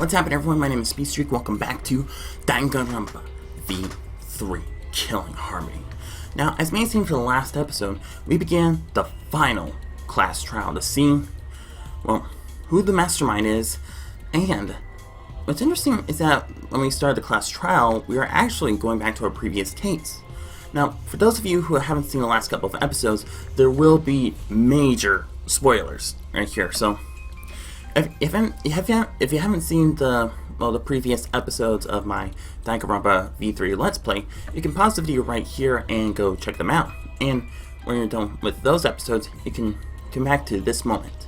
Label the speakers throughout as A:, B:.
A: What's happening, everyone? My name is Speedstreak. Welcome back to Danganronpa V3 Killing Harmony. Now, as mentioned for the last episode, we began the final class trial to see, well, who the mastermind is, and what's interesting is that when we started the class trial, we are actually going back to our previous case. Now, for those of you who haven't seen the last couple of episodes, there will be major spoilers right here, so if you haven't seen the previous episodes of my Danganronpa V3 Let's Play, you can pause the video right here and go check them out. And when you're done with those episodes, you can come back to this moment.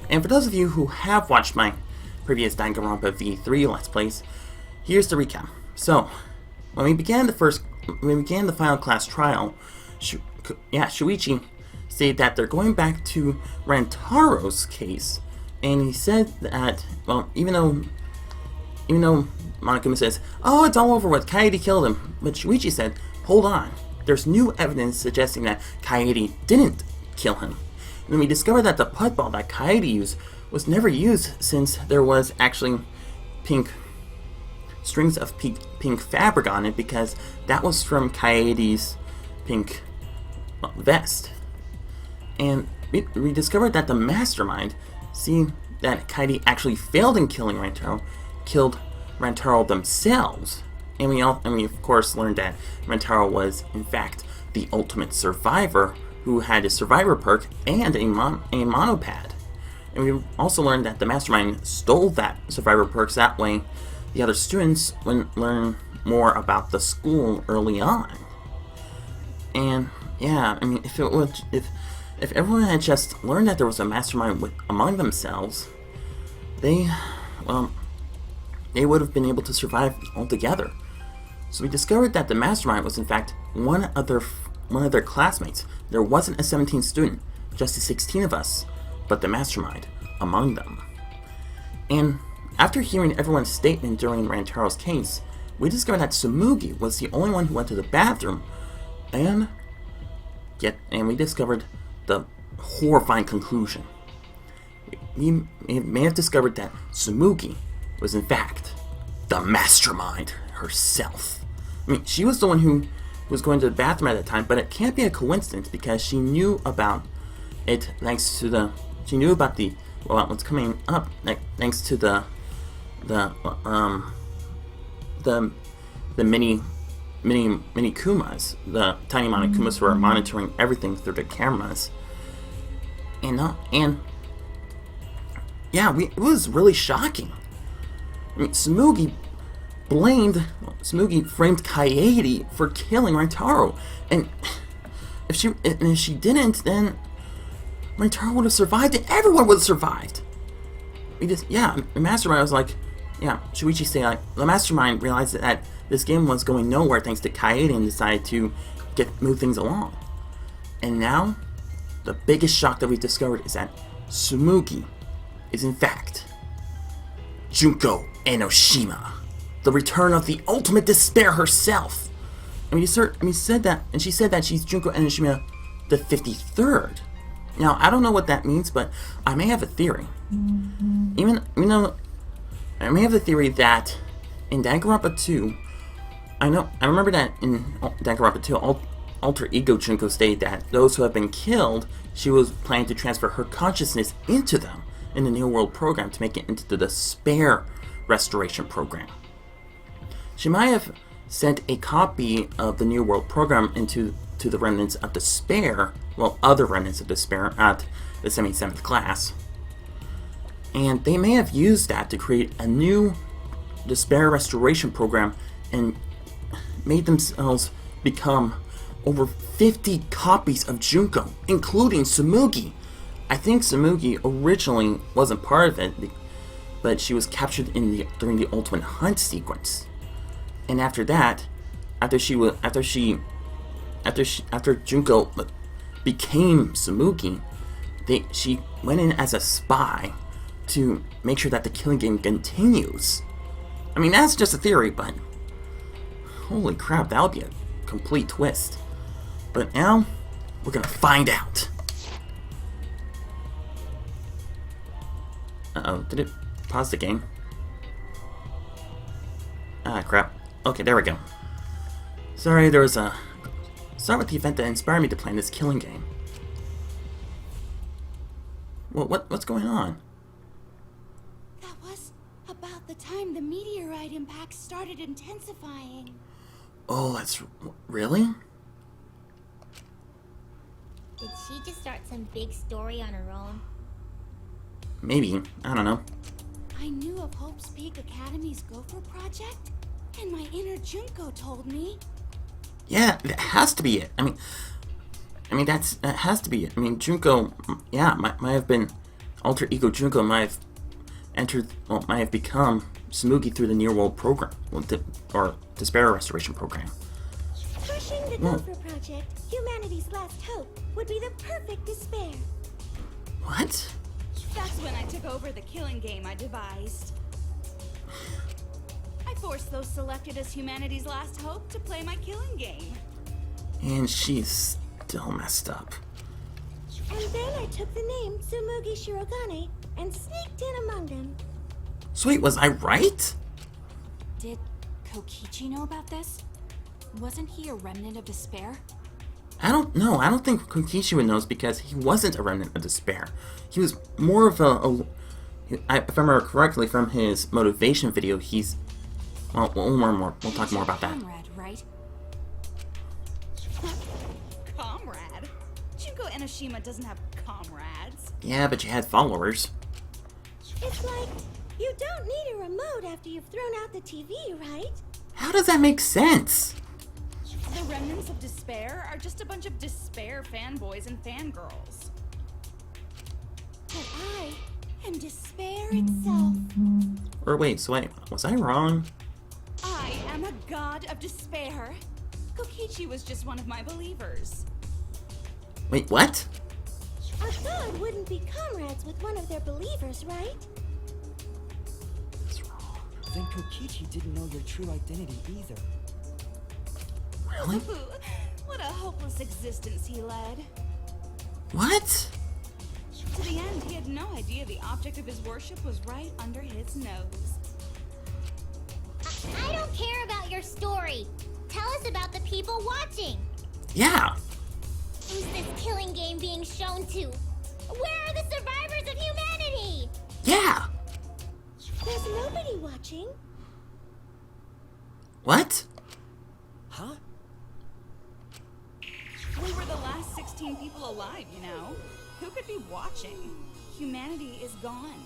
A: And for those of you who have watched my previous Danganronpa V3 Let's Plays, here's the recap. So, when we began the final class trial, Shuichi stated that they're going back to Rantaro's case. And he said that, well, even though Monokuma says, "Oh, it's all over with, Kaede killed him," but Shuichi said, "Hold on, there's new evidence suggesting that Kaede didn't kill him." And then we discovered that the pud ball that Kaede used was never used, since there was actually strings of pink fabric on it, because that was from Kaede's pink vest. And we discovered that the mastermind, seeing that Kaede actually failed in killing Rantaro, killed Rantaro themselves. And we of course learned that Rantaro was in fact the ultimate survivor who had a survivor perk and a monopad. And we also learned that the mastermind stole that survivor perks, that way the other students wouldn't learn more about the school early on. And yeah, I mean, if everyone had just learned that there was a mastermind among themselves, they would have been able to survive altogether. So we discovered that the mastermind was in fact one of their classmates. There wasn't a 17th student, just the 16 of us, but the mastermind among them. And after hearing everyone's statement during Rantaro's case, we discovered that Tsumugi was the only one who went to the bathroom, and we discovered the horrifying conclusion. We may have discovered that Tsumugi was in fact the mastermind herself. I mean, she was the one who was going to the bathroom at that time, but it can't be a coincidence, because she knew about it thanks to what's coming up, thanks to the mini Kumas, the tiny amount of Kumas who are monitoring everything through the cameras. And it was really shocking. I mean, Tsumugi framed Kaede for killing Rantaro, and if she didn't, then Rantaro would have survived, and everyone would have survived. The mastermind was like, Shuichi said, like, the mastermind realized that this game was going nowhere thanks to Kaede, and decided to move things along. And now, the biggest shock that we discovered is that Tsumugi is in fact Junko Enoshima, the return of the ultimate despair herself. She said that she's Junko Enoshima the 53rd. Now, I don't know what that means, but I may have a theory. I may have the theory that in Danganronpa 2, I remember that in Danganronpa 2, Alter Ego Junko stated that those who have been killed, she was planning to transfer her consciousness into them in the New World program to make it into the Despair Restoration program. She might have sent a copy of the New World program into the remnants of Despair, other remnants of Despair at the 77th class. And they may have used that to create a new Despair Restoration program and made themselves become over 50 copies of Junko, including Tsumugi. I think Tsumugi originally wasn't part of it, but she was captured during the Ultimate Hunt sequence. And after that, after Junko became Tsumugi, she went in as a spy to make sure that the killing game continues. I mean, that's just a theory, but holy crap, that would be a complete twist. But now, we're gonna find out. Uh-oh, did it pause the game? Ah, crap. Okay, there we go. Sorry, there was a... Start with the event that inspired me to plan this killing game. Well, what's going on?
B: That was about the time the meteorite impact started intensifying.
A: Oh, that's... Really?
C: Did she just start some big story on her own?
A: Maybe. I don't know.
B: I knew of Hope's Peak Academy's Gopher project, and my inner Junko told me.
A: Yeah, it has to be it. I mean, that has to be it. I mean, Junko, yeah, might have been alter ego Junko might have become Smugi through the Near World program, or Despair Restoration program.
C: Crushing the Gopher project, humanity's last hope, would be the perfect despair.
A: What?
B: That's when I took over the killing game I devised. I forced those selected as humanity's last hope to play my killing game.
A: And she's still messed up.
C: And then I took the name Tsumugi Shirogane and sneaked in among them.
A: Sweet, was I right?
D: Did Kokichi know about this? Wasn't he a remnant of despair?
A: I don't know. I don't think Kokichi knows because he wasn't a remnant of despair. He was more of if I remember correctly from his motivation video, he's... Well, we'll talk more about that.
D: Comrade, right?
B: Comrade? Junko Enoshima doesn't have comrades.
A: Yeah, but you had followers.
C: It's like, you don't need a remote after you've thrown out the TV, right?
A: How does that make sense?
B: The remnants of despair are just a bunch of despair fanboys and fangirls. But I am despair itself.
A: Or wait, so was I wrong?
B: I am a god of despair. Kokichi was just one of my believers.
A: Wait, what?
C: A god wouldn't be comrades with one of their believers, right?
A: That's wrong.
E: Then Kokichi didn't know your true identity either.
A: Really?
B: What a hopeless existence he led.
A: What?
B: To the end, he had no idea the object of his worship was right under his nose.
C: I don't care about your story. Tell us about the people watching.
A: Yeah.
C: Who's this killing game being shown to? Where are the survivors of humanity?
A: Yeah.
C: There's nobody watching.
A: What?
E: Huh?
B: We were the last 16 people alive, you know. Who could be watching? Humanity is gone.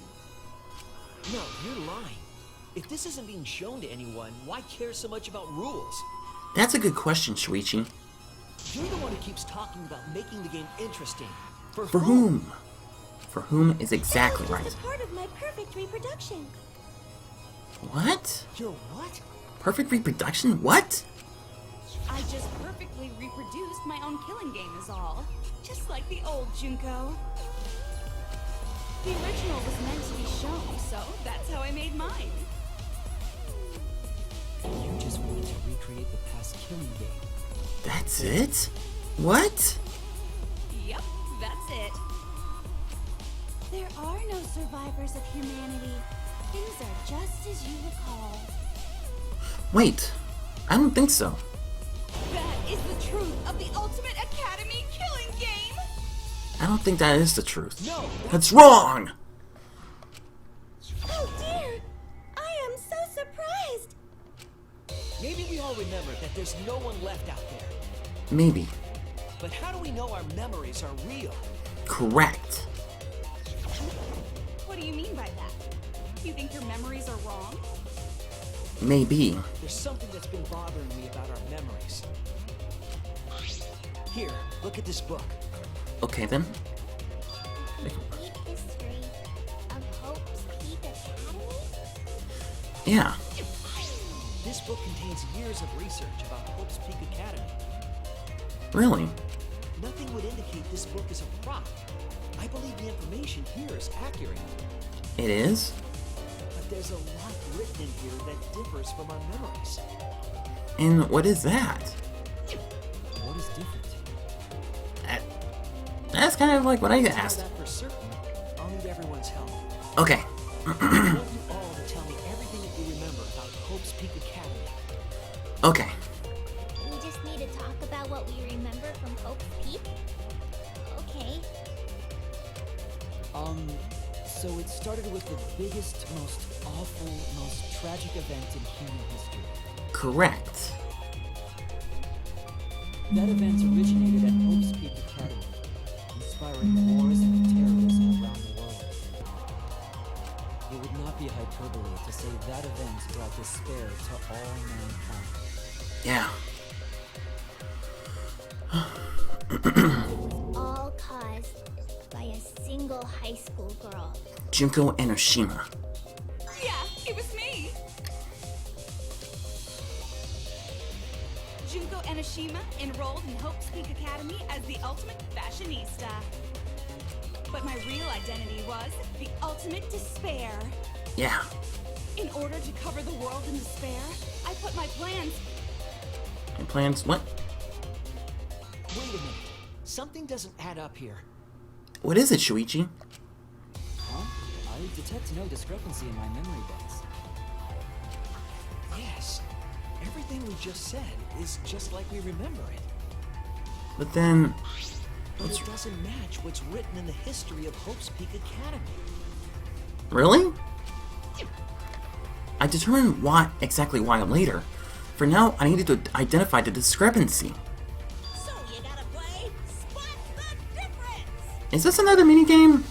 E: No, you're lying. If this isn't being shown to anyone, why care so much about rules?
A: That's a good question, Shuichi.
E: You're the one who keeps talking about making the game interesting.
A: For whom? For whom is exactly
C: That was
A: right.
C: just a part of my perfect reproduction.
A: What?
E: Your what?
A: Perfect reproduction? What?
B: I just perfectly reproduced my own killing game is all. Just like the old Junko. The original was meant to be shown, so that's how I made mine.
E: You just wanted to recreate the past killing game.
A: That's it? What?
B: Yep, that's it.
C: There are no survivors of humanity. Things are just as you recall.
A: Wait, I don't think so.
B: That is the truth of the Ultimate Academy killing game!
A: I don't think that is the truth.
E: No!
A: That's wrong!
C: Oh dear! I am so surprised!
E: Maybe we all remember that there's no one left out there.
A: Maybe.
E: But how do we know our memories are real?
A: Correct.
B: What do you mean by that? You think your memories are wrong?
A: Maybe.
E: There's something that's been bothering me about our memories. Here, look at this book.
A: Okay then.
C: Complete history of Hope's Peak Academy?
A: Yeah.
E: This book contains years of research about Hope's Peak Academy.
A: Really?
E: Nothing would indicate this book is a prop. I believe the information here is accurate.
A: It is?
E: But there's a lot written in here that differs from our memories.
A: And what is that?
E: What is different?
A: That's kind of like what I
E: To know
A: asked.
E: that for certain, I'll need everyone's help.
A: Okay.
E: I want you all to tell me everything that you remember about Hope's Peak Academy.
A: Okay.
C: We just need to talk about what we remember from Hope's Peak? Okay.
F: So it started with the biggest, most awful, most tragic event in human history.
A: Correct.
F: That event originated at Hope's Peak Academy, inspiring wars and terrorism around the world. It would not be hyperbole to say that event brought despair to all mankind.
A: Yeah.
C: All caused by a single high school girl.
A: Junko Enoshima.
B: Yeah, it was me. Junko Enoshima enrolled in Hope's Peak Academy as the ultimate fashionista. But my real identity was the ultimate despair.
A: Yeah.
B: In order to cover the world in despair, I put my plans.
A: And plans what?
E: Wait a minute. Something doesn't add up here.
A: What is it, Shuichi?
F: Huh? I detect no discrepancy in my memory banks.
E: Yes. Everything we just said is just like we remember it.
A: But then...
E: But it doesn't match what's written in the history of Hope's Peak Academy.
A: Really? I determined exactly why later. For now, I needed to identify the discrepancy.
C: So you gotta play Spot the Difference!
A: Is this another minigame?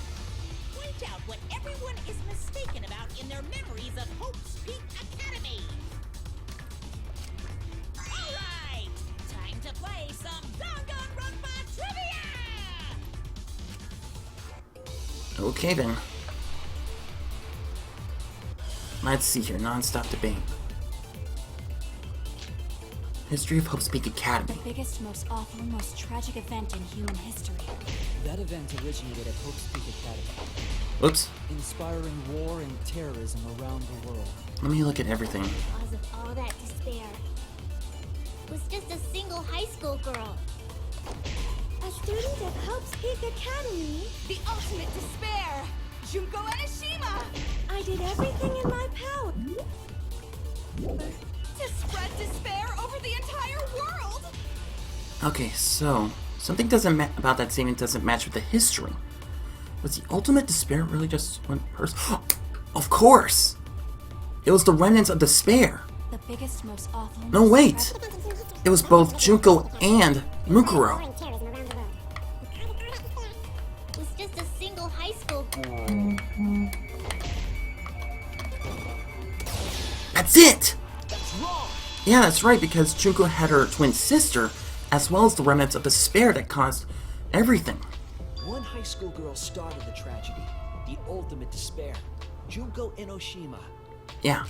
C: Point out what everyone is mistaken about in their memories of Hope's Peak Academy. Alright! Time to play some Danganronpa trivia!
A: Okay then. Let's see here, non-stop debate. History of Hope's Peak Academy.
D: The biggest, most awful, most tragic event in human history.
F: That event originated at Hope's Peak Academy,
A: Whoops.
F: inspiring war and terrorism around the world.
A: Let me look at everything.
C: Cause of all that despair was just a single high school girl. A student of Hope's Peak Academy.
B: The ultimate despair! Junko Enoshima!
C: I did everything in my power.
B: To spread despair over the entire world!
A: Okay, so something about that statement doesn't match with the history. Was the ultimate despair really just one person? Of course! It was the remnants of despair.
D: The biggest, most awful.
A: No,
D: most
A: wait!
D: tragic-
A: It was both Junko and Mukuro.
C: Was just a single high school.
A: That's it!
E: That's wrong!
A: Yeah, that's right, because Junko had her twin sister, as well as the remnants of despair that caused everything.
E: One high school girl started the tragedy, the ultimate despair. Junko Enoshima.
A: Yeah.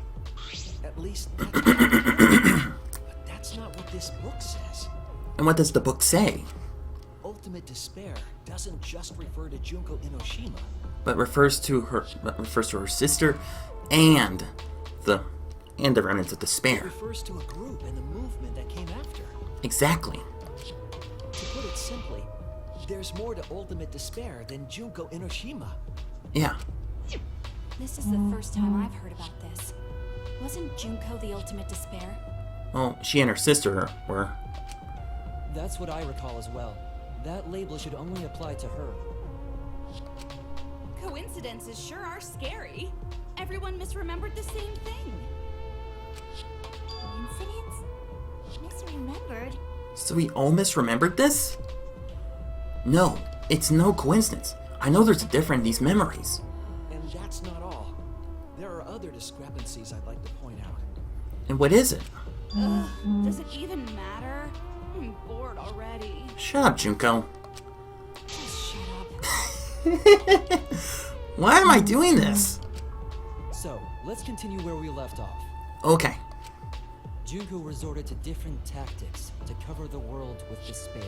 E: At least that's what I heard. But that's not what this book says.
A: And what does the book say?
E: Ultimate despair doesn't just refer to Junko Enoshima.
A: But refers to her sister and the remnants of
E: It
A: despair.
E: refers to a group and the movement that came after.
A: Exactly.
E: To put it simply, there's more to ultimate despair than Junko Enoshima.
A: Yeah.
D: This is the first time I've heard about this. Wasn't Junko the ultimate despair?
A: Well, she and her sister were.
F: That's what I recall as well. That label should only apply to her.
B: Coincidences sure are scary. Everyone misremembered the same thing.
C: Coincidence? Misremembered?
A: So we all misremembered this? No, it's no coincidence. I know there's a difference in these memories.
E: And that's not all. There are other discrepancies I'd like to point out.
A: And what is it?
B: Does it even matter? I'm bored already.
A: Shut up, Junko.
D: Just shut up.
A: Why am I doing this?
F: So, let's continue where we left off.
A: Okay.
F: Junko resorted to different tactics to cover the world with despair.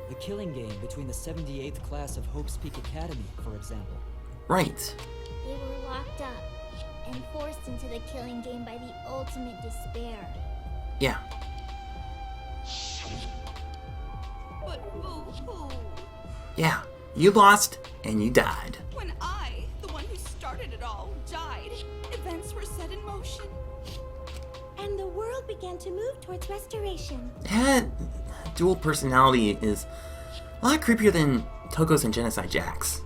F: The killing game between the 78th class of Hope's Peak Academy, for example.
A: Right.
C: They were locked up and forced into the killing game by the ultimate despair.
A: Yeah.
B: But boo-hoo.
A: Yeah. You lost, and you died.
B: When I, the one who who started it all died, events were set in motion.
C: And the world began to move towards restoration.
A: That dual personality is a lot creepier than Toko's and Genocide Jack's.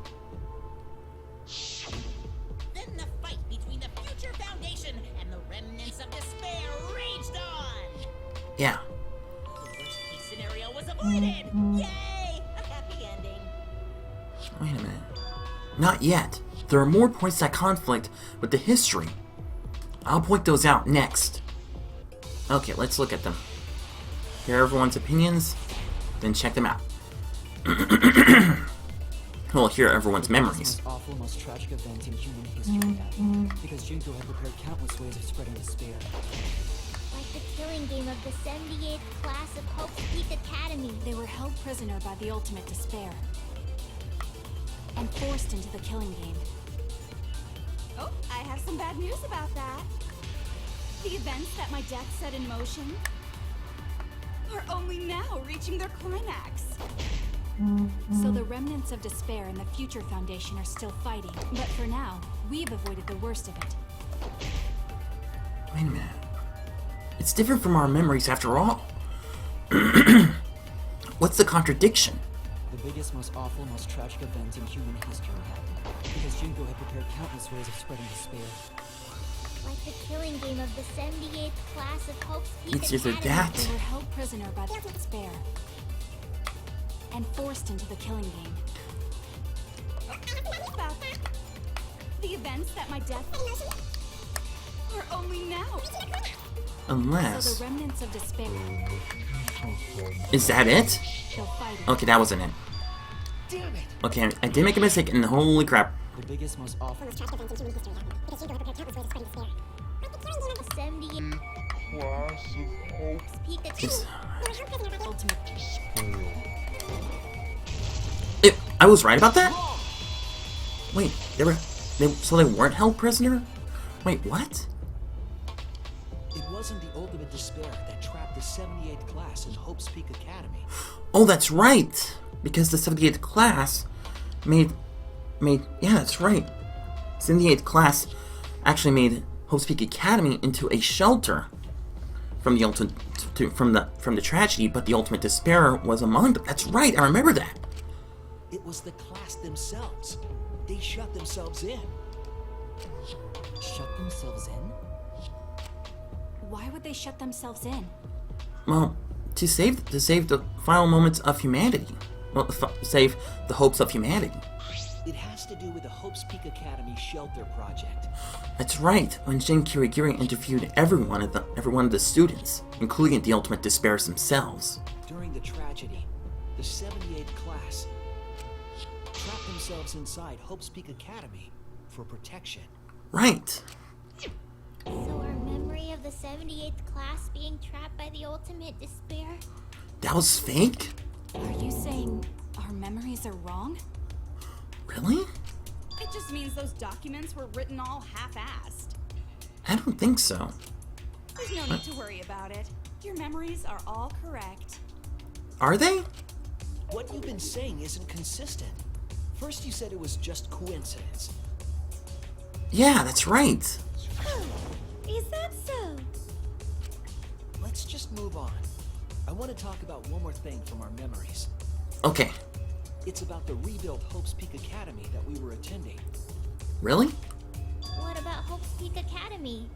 G: Then the fight between the Future Foundation and the remnants of despair raged on.
A: Yeah.
G: The worst case scenario was avoided. Yay! A happy ending.
A: Wait a minute. Not yet. There are more points that conflict with the history. I'll point those out next. Okay, let's look at them. Hear everyone's opinions, then check them out. We'll hear everyone's memories.
F: Most awful, most tragic event in human history, because Junko had prepared countless ways of spreading despair.
C: Like the killing game of the 78th class of Hope's Peak Academy.
D: They were held prisoner by the ultimate despair and forced into the killing game.
B: Oh, I have some bad news about that. The events that my death set in motion are only now reaching their climax.
D: So the remnants of despair and the Future Foundation are still fighting. But for now, we've avoided the worst of it.
A: Wait a minute. It's different from our memories after all. What's the contradiction?
F: The biggest, most awful, most tragic event in human history happened, because Junko had prepared countless ways of spreading despair.
C: Like the killing game of the 78th class of Hope's Peak
A: It's either
C: Academy.
A: that.
D: They were held prisoner by the despair and forced into the killing game.
B: About the events that my death are only now.
D: So
A: Unless...
D: the remnants of despair
A: Is that it?
D: still fighting.
A: Okay, that wasn't it.
E: Damn it!
A: Okay, I did make a mistake, and holy crap.
F: The biggest, most awful,
C: The 78th Hope's Peak
A: This-
C: Academy.
D: Ultimate.
A: I was right about that? Wait, so they weren't held prisoner? Wait, what?
E: It wasn't the ultimate despair that trapped the 78th class in Hope's Peak Academy.
A: Oh, that's right! Because the 78th class made, yeah, that's right. 78th class actually made Hope's Peak Academy into a shelter from the from the tragedy, but the ultimate despair was among them. That's right, I remember that.
E: It was the class themselves. They shut themselves in.
F: shut themselves in?
D: Why would they shut themselves in?
A: Well, to save the final moments of humanity. Well, save the hopes of humanity.
E: It has to do with the Hope's Peak Academy shelter project.
A: That's right. When Jin Kirigiri interviewed every one of the students, including the ultimate despairs themselves.
E: During the tragedy, the 78th class trapped themselves inside Hope's Peak Academy for protection.
A: Right.
C: So our memory of the 78th class being trapped by the ultimate despair?
A: That was fake?
D: Are you saying our memories are wrong?
A: Really?
B: It just means those documents were written all half-assed.
A: I don't think so.
B: There's no need to worry about it. Your memories are all correct.
A: Are they?
E: What you've been saying isn't consistent. First you said it was just coincidence.
A: Yeah, that's right.
C: Is that so?
E: Let's just move on. I want to talk about one more thing from our memories.
A: Okay.
E: It's about the rebuilt Hope's Peak Academy that we were attending.
A: Really?
C: What about Hope's Peak Academy?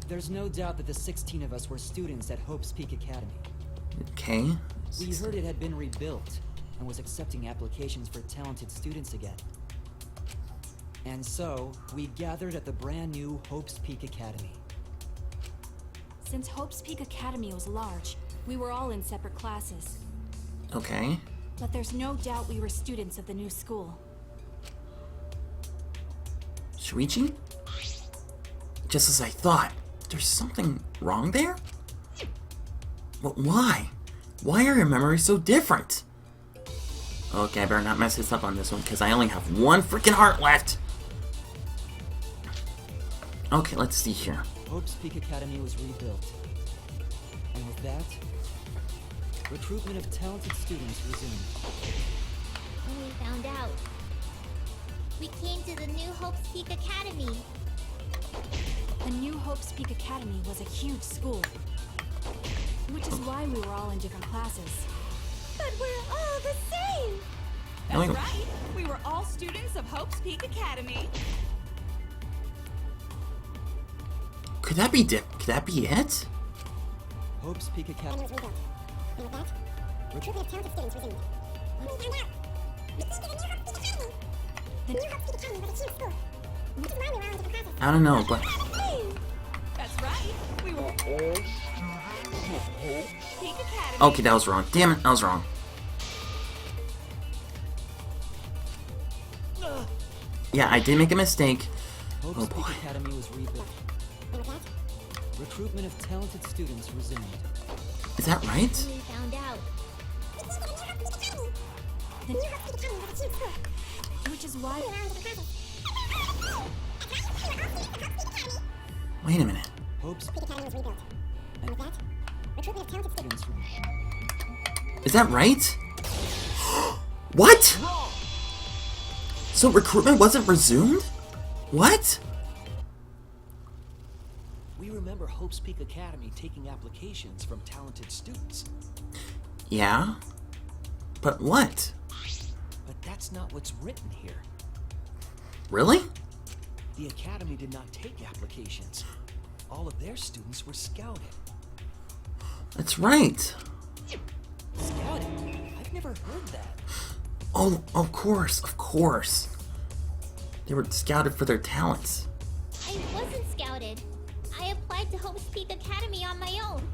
F: There's no doubt that the 16 of us were students at Hope's Peak Academy.
A: Okay.
F: We heard it had been rebuilt and was accepting applications for talented students again. And so, we gathered at the brand new Hope's Peak Academy.
D: Since Hope's Peak Academy was large, we were all in separate classes.
A: Okay.
D: But there's no doubt we were students of the new school.
A: Shuichi? Just as I thought. There's something wrong there? But why? Why are your memories so different? Okay, I better not mess this up on this one, because I only have one freaking heart left. Okay, let's see here.
F: Hope's Peak Academy was rebuilt. And with that, recruitment of talented students resumed.
C: When we found out. We came to the New Hope's Peak Academy.
D: The New Hope's Peak Academy was a huge school, which is why we were all in different classes.
C: But we're all the same!
A: No,
B: That's right. We were all students of Hope's Peak Academy.
A: Could that be Could that be it?
F: Hope's Peak Academy.
A: I don't know, but
B: That's right. We were all students of Hope's Peak Academy.
A: okay, that was wrong. Damn it, I was wrong. Yeah, I did make a mistake.
F: Hope's
A: Oh
F: Peak
A: boy.
F: Academy was rebuilt. Recruitment of talented students resumed.
A: Is that right?
C: We found out.
D: Which is why
A: Wait a minute.
F: Hope's Peak Academy was rebuilt. Students
A: Is that right? What? So recruitment wasn't resumed? What?
E: We remember Hope's Peak Academy taking applications from talented students.
A: Yeah? But what?
E: But that's not what's written here.
A: Really?
E: The Academy did not take applications. All of their students were scouted.
A: That's right.
E: Scouted? I've never heard that.
A: Oh, of course, of course. They were scouted for their talents.
C: I wasn't scouted. I applied to Hope's Peak Academy on my own.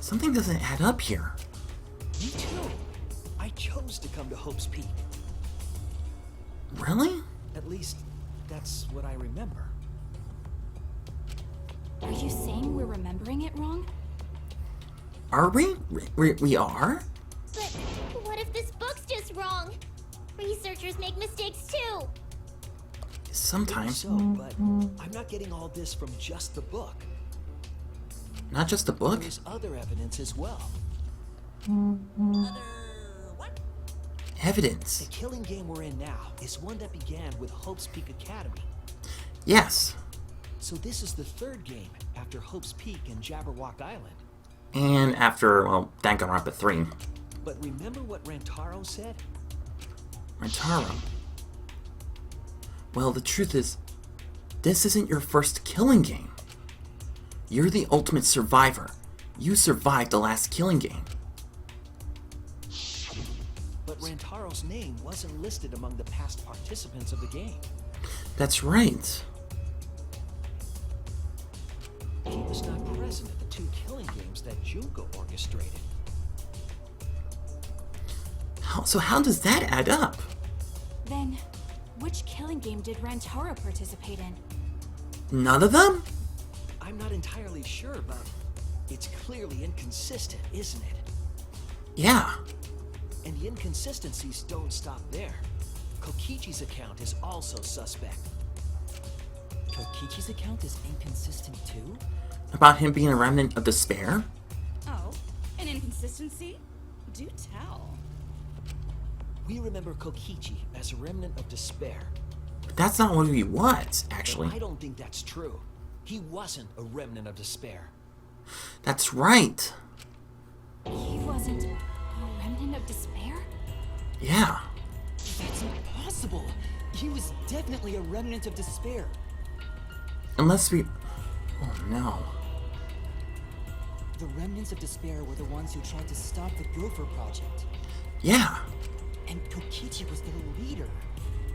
A: Something doesn't add up here.
E: Me too. I chose to come to Hope's Peak.
A: Really?
E: At least, that's what I remember.
D: are you saying we're remembering it wrong?
A: Are we? We are?
C: But what if this book's just wrong? Researchers make mistakes too.
A: Sometimes.
E: So, but I'm not getting all this from just the book.
A: Not just the book.
E: There's other evidence as well. What? The
A: Evidence.
E: killing game we're in now is one that began with Hope's Peak Academy.
A: Yes.
E: So this is the third game after Hope's Peak and Jabberwock Island.
A: And after, well, Danganronpa 3.
E: But remember what Rantaro said?
A: Rantaro. Well, the truth is, this isn't your first killing game. You're the ultimate survivor. You survived the last killing game.
E: But Rantaro's name wasn't listed among the past participants of the game.
A: That's right.
E: He was not present at the two killing games that Junko orchestrated.
A: So how does that add up?
D: Then, which killing game did Rantaro participate in?
A: None of them?
E: I'm not entirely sure, but it's clearly inconsistent, isn't it?
A: Yeah.
E: And the inconsistencies don't stop there. Kokichi's account is also suspect.
F: Kokichi's account is inconsistent too?
A: About him being a remnant of despair?
B: Oh, an inconsistency? Do tell.
E: We remember Kokichi as a remnant of despair.
A: But that's not what he was,
E: But
A: actually.
E: I don't think that's true. He wasn't a remnant of despair.
A: That's right.
D: He wasn't a remnant of despair?
A: Yeah.
F: That's impossible! He was definitely a remnant of despair.
A: Unless we... Oh no.
F: The remnants of despair were the ones who tried to stop the Gopher Project.
A: Yeah.
F: And Kokichi was their leader.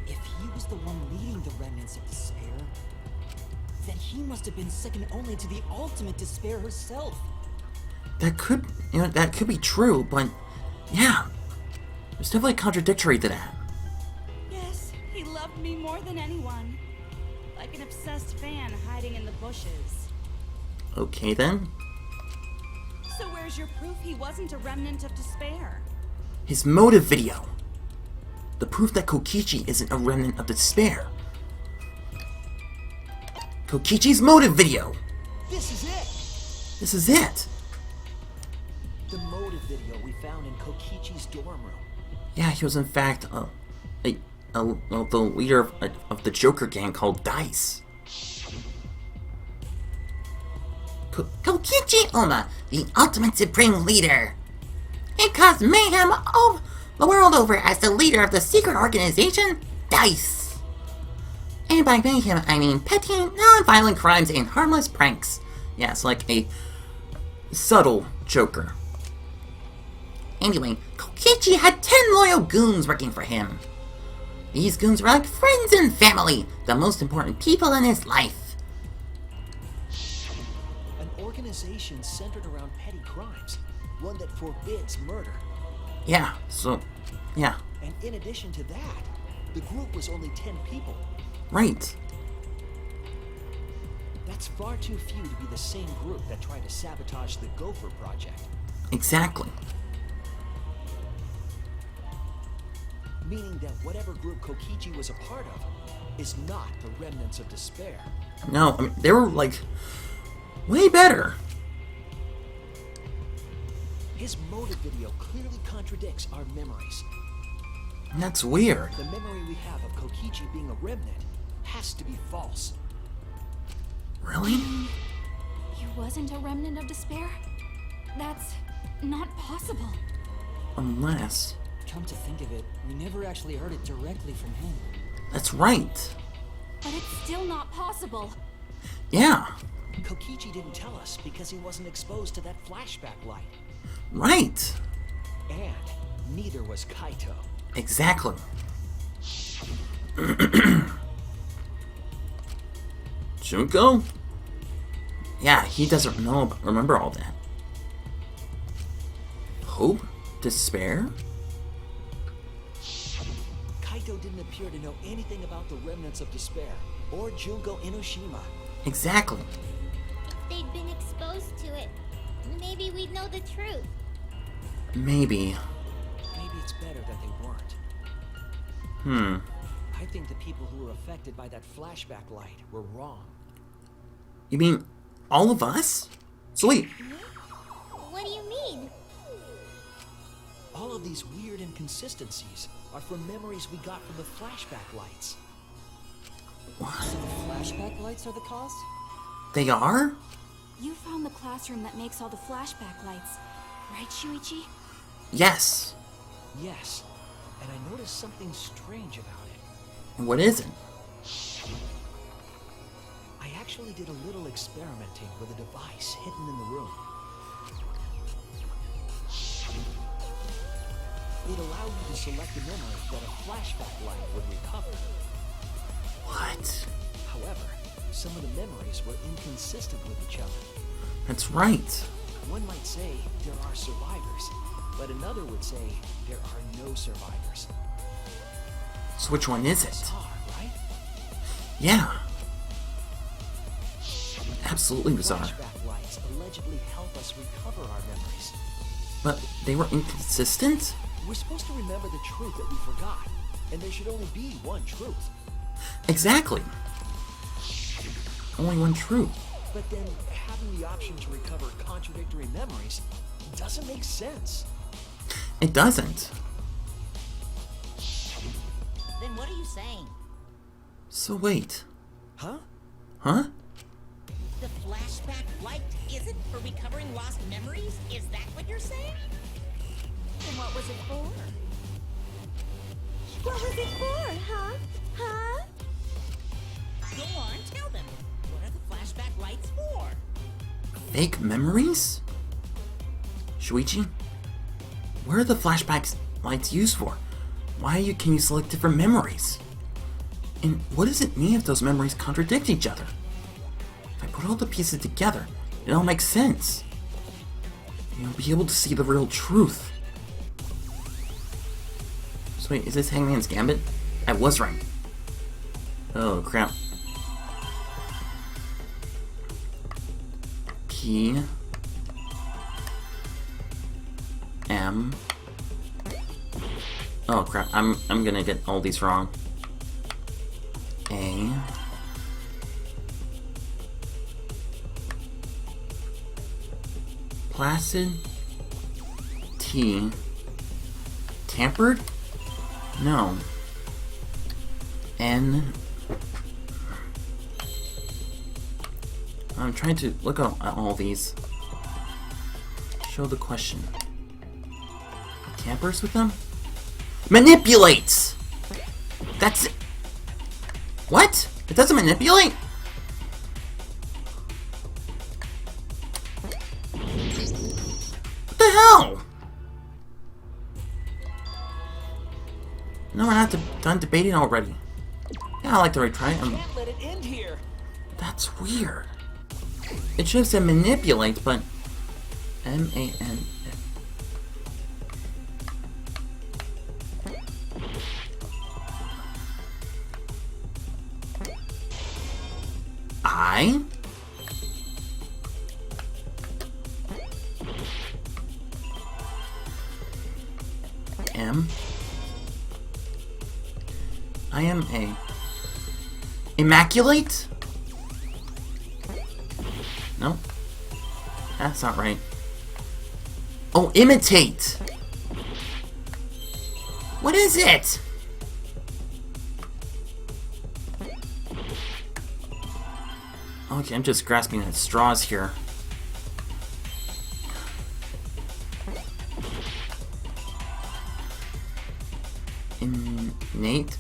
F: If he was the one leading the remnants of despair, then he must have been second only to the ultimate despair herself.
A: That could... that could be true, but... Yeah. There's definitely contradictory to that.
B: Yes, he loved me more than anyone. Like an obsessed fan hiding in the bushes.
A: Okay then.
B: So where's your proof he wasn't a remnant of despair?
A: His motive video. The proof that Kokichi isn't a remnant of despair. Kokichi's motive video.
E: This is it!
A: This is it.
E: The motive video we found in Kokichi's dorm room.
A: Yeah, he was in fact the leader of the Joker gang called Dice.
H: Kokichi Oma, the ultimate supreme leader. He caused mayhem all the world over as the leader of the secret organization, DICE. And by mayhem, I mean petty, non-violent crimes and harmless pranks.
A: Yeah, it's like a subtle Joker.
H: Anyway, Kokichi had 10 loyal goons working for him. These goons were like friends and family, the most important people in his life.
E: An organization centered around petty crimes, one that forbids murder.
A: Yeah, so, yeah.
E: And in addition to that, the group was only 10 people.
A: Right.
E: That's far too few to be the same group that tried to sabotage the Gopher Project.
A: Exactly.
E: Meaning that whatever group Kokichi was a part of is not the remnants of despair.
A: No, I mean, they were, like, way better.
E: His motive video clearly contradicts our memories.
A: And that's weird.
E: The memory we have of Kokichi being a remnant has to be false.
A: Really?
D: He wasn't a remnant of despair? That's not possible.
A: Unless...
F: Come to think of it, we never actually heard it directly from him.
A: That's right.
D: But it's still not possible.
A: Yeah.
E: Kokichi didn't tell us because he wasn't exposed to that flashback light.
A: Right.
E: And neither was Kaito.
A: Exactly. Junko? Yeah, he doesn't remember all that. Hope? Despair?
E: Kaito didn't appear to know anything about the remnants of despair, or Junko Enoshima.
A: Exactly.
C: If they'd been exposed to it, maybe we'd know the truth.
A: Maybe.
E: Maybe it's better that they weren't. I think the people who were affected by that flashback light were wrong.
A: You mean all of us? So wait,
C: What do you mean?
E: All of these weird inconsistencies are from memories we got from the flashback lights.
F: So the flashback lights are the cause?
A: they are?
D: You found the classroom that makes all the flashback lights, right, Shuichi?
A: Yes.
E: Yes, and I noticed something strange about it.
A: And what is it?
E: I actually did a little experimenting with a device hidden in the room. It allowed you to select a memory that a flashback light would recover.
A: What?
E: However, some of the memories were inconsistent with each other.
A: That's right.
E: One might say there are survivors, but another would say there are no survivors.
A: So which one is it?
E: Bizarre, right?
A: Yeah. Absolutely bizarre.
E: Flashback lights allegedly help us recover our memories.
A: But they were inconsistent?
E: We're supposed to remember the truth that we forgot, and there should only be one truth.
A: Exactly. Only one truth.
E: But then having the option to recover contradictory memories doesn't make sense.
A: It doesn't.
G: Then what are you saying?
A: So wait.
E: Huh?
A: Huh?
G: The flashback light isn't for recovering lost memories? Is that what you're saying? Then what was it for?
C: What was it for, huh? Huh?
G: Go on, tell them. What are the flashback lights for?
A: Fake memories? Shuichi? What are the flashback lights used for? Why can you select different memories? And what does it mean if those memories contradict each other? If I put all the pieces together, it all makes sense. You'll be able to see the real truth. So wait, is this Hangman's Gambit? I was right. Oh crap. P M. Oh crap, I'm gonna get all these wrong. A. Placid. T. Tampered? No. N. I'm trying to look at all these. Show the question. Campers with them? Manipulates! That's it. What? It doesn't manipulate? What the hell? No, we're not done debating already. Yeah, I like to retry it.
E: Can't let it end here.
A: That's weird. It should have said manipulate, but M-A-N. I? M? I am a immaculate? No, that's not right. Oh, imitate. What is it? Okay, I'm just grasping at straws here. Innate?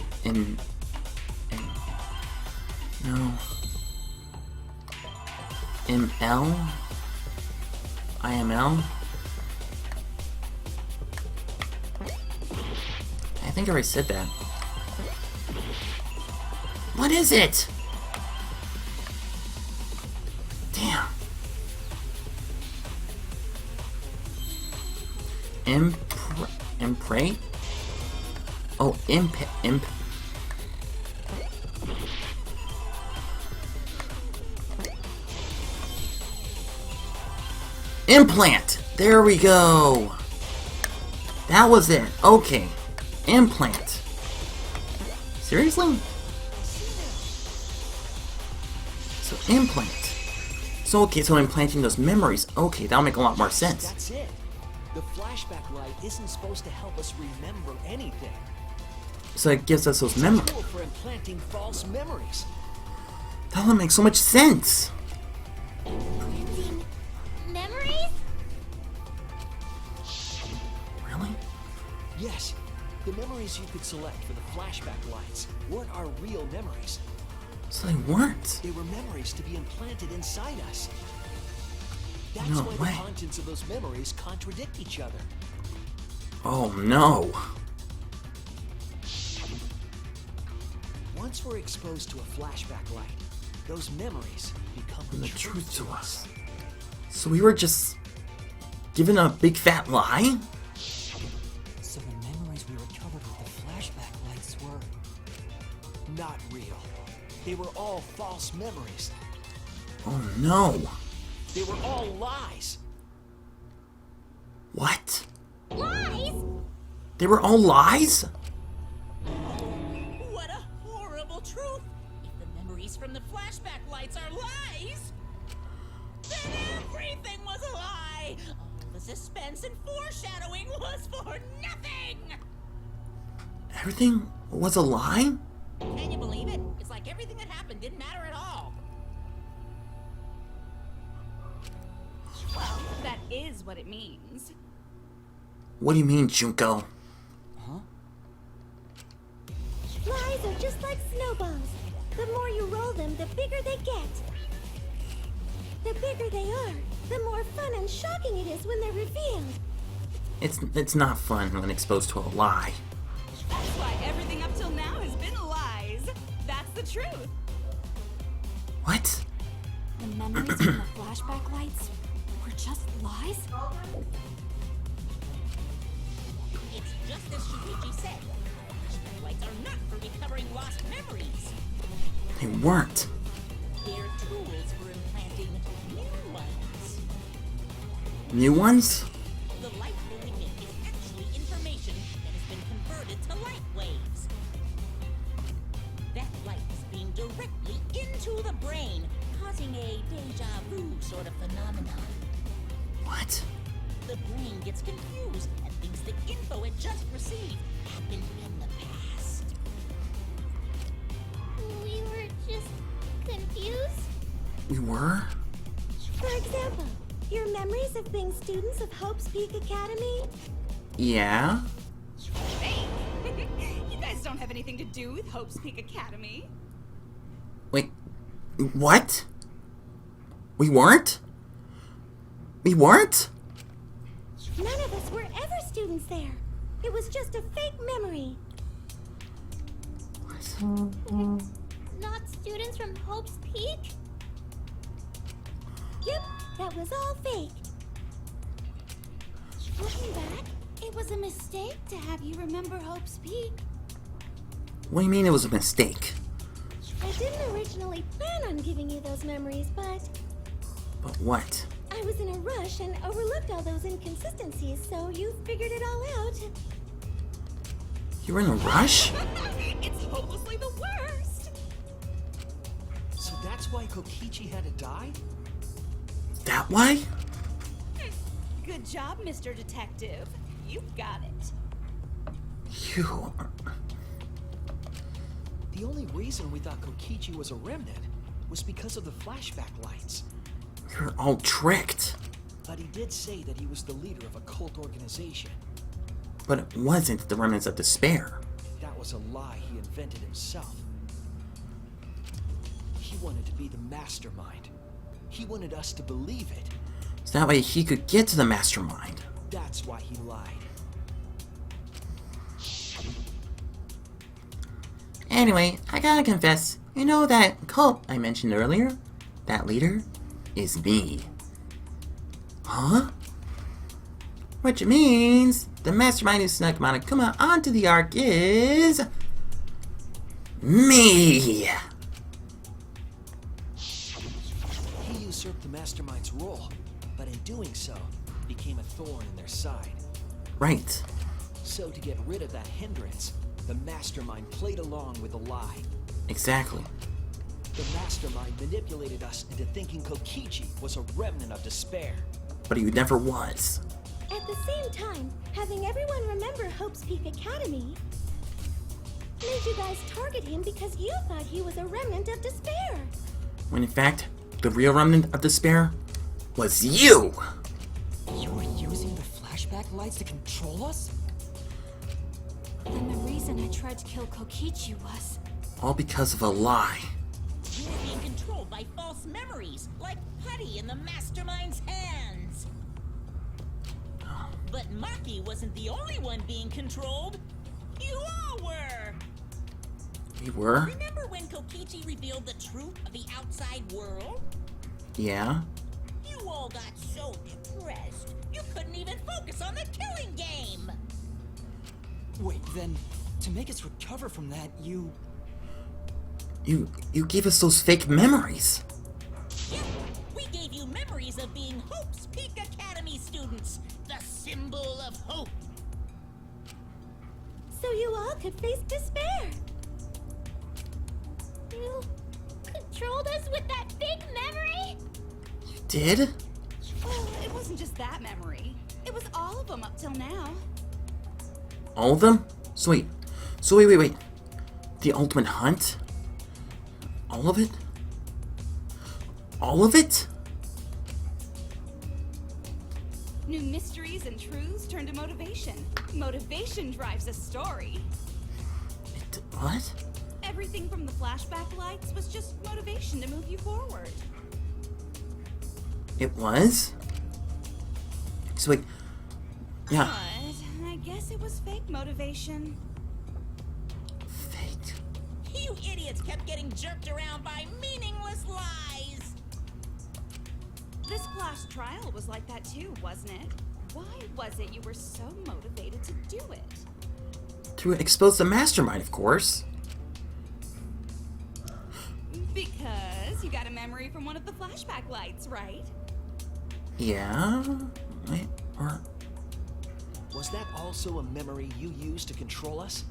A: No. ML? IML? I think I already said that. What is it? Damn. Impray? Oh, imp. Implant! There we go! That was it. Okay. Implant. Seriously? So, implant. So, okay, so implanting those memories. Okay, that'll make a lot more sense.
E: That's it. The flashback light isn't supposed to help us remember anything.
A: So it gives us those
E: It's a
A: memories.
E: tool for implanting false memories.
A: That would make so much sense.
C: Implanting memories?
A: Really?
E: Yes, the memories you could select for the flashback lights weren't our real memories.
A: So they weren't.
E: They were memories to be implanted inside us. That's
A: No
E: why
A: way.
E: the contents of those memories contradict each other.
A: Oh no.
E: Once we're exposed to a flashback light, those memories become
A: The truth to us. So we were just given a big fat lie?
F: So the memories we recovered with the flashback lights were...
E: Not real. They were all false memories.
A: Oh no.
E: They were all lies.
A: What?
C: Lies?
A: They were all lies?
G: What a horrible truth! If the memories from the flashback lights are lies, then everything was a lie! All the suspense and foreshadowing was for nothing!
A: Everything was a lie?
G: Can you believe it? It's like everything that happened didn't matter at all.
B: Well, that is what it means.
A: What do you mean, Junko?
C: Lies are just like snowballs. The more you roll them, the bigger they get. The bigger they are, the more fun and shocking it is when they're revealed.
A: It's not fun when exposed to a lie.
B: That's why everything up till now has been lies. That's the truth.
A: What?
D: The memories from the flashback lights were just lies?
G: It's just as Shuichi said. Flashback lights are not for recovering lost memories.
A: They weren't.
G: They're tools for implanting new ones.
A: New ones?
G: The light we emit is actually information that has been converted to light waves. That light is being directly into the brain, causing a deja vu sort of phenomenon.
A: What?
G: The brain gets confused and thinks the info it just received happened in the past.
A: We were?
C: For example, your memories of being students of Hope's Peak Academy?
A: Yeah?
B: Hey! You guys don't have anything to do with Hope's Peak Academy.
A: Wait, what? We weren't? We weren't?
C: None of us were ever students there. It was just a fake memory. Not students from Hope's Peak? Yep, that was all fake.
B: Looking back, it was a mistake to have you remember Hope's Peak.
A: What do you mean it was a mistake?
C: I didn't originally plan on giving you those memories, but
A: But what?
C: I was in a rush and overlooked all those inconsistencies, so you figured it all out.
A: You were in a rush?
B: It's hopelessly the worst.
E: So that's why Kokichi had to die?
A: That why?
B: Good job, Mr. Detective. You've got it.
A: You...
E: The only reason we thought Kokichi was a remnant was because of the flashback lights.
A: You're all tricked.
E: But he did say that he was the leader of a cult organization.
A: But it wasn't the remnants of despair.
E: That was a lie he invented himself. He wanted to be the mastermind. He wanted us to believe it.
A: So that way he could get to the mastermind.
E: That's why he lied.
A: Anyway, I gotta confess, you know that cult I mentioned earlier? That leader is me. Huh? Which means the mastermind who snuck Monokuma onto the Ark is... me!
E: He usurped the mastermind's role, but in doing so, became a thorn in their side.
A: Right.
E: So to get rid of that hindrance, the mastermind played along with the lie.
A: Exactly.
E: The mastermind manipulated us into thinking Kokichi was a remnant of despair.
A: But he never was.
C: At the same time, having everyone remember Hope's Peak Academy made you guys target him because you thought he was a remnant of despair.
A: When in fact, the real remnant of despair was you!
F: You were using the flashback lights to control us?
D: Then the reason I tried to kill Kokichi was...
A: All because of a lie.
G: You were being controlled by false memories, like putty in the mastermind's hands. But Maki wasn't the only one being controlled. You all were!
A: We were?
G: Remember when Kokichi revealed the truth of the outside world?
A: Yeah?
G: You all got so depressed, you couldn't even focus on the killing game!
F: Wait, then, to make us recover from that, you...
A: You gave us those fake memories.
G: Yep, we gave you memories of being Hope's Peak Academy students, the symbol of hope.
C: So you all could face despair. You controlled us with that big memory?
A: You did?
B: Well, it wasn't just that memory. It was all of them up till now.
A: All of them? So wait. The ultimate hunt? All of it? All of it?
B: New mysteries and truths turn to motivation. Motivation drives a story.
A: What?
B: Everything from the flashback lights was just motivation to move you forward.
A: It was? So wait. Yeah.
B: But I guess it was fake motivation.
A: Fake.
G: You idiots kept getting jerked around by meaningless lies!
B: This class trial was like that too, wasn't it? Why was it you were so motivated to do it?
A: To expose the mastermind, of course.
B: Because you got a memory from one of the flashback lights, right?
A: Yeah? Wait, or...
E: Was that also a memory you used to control us?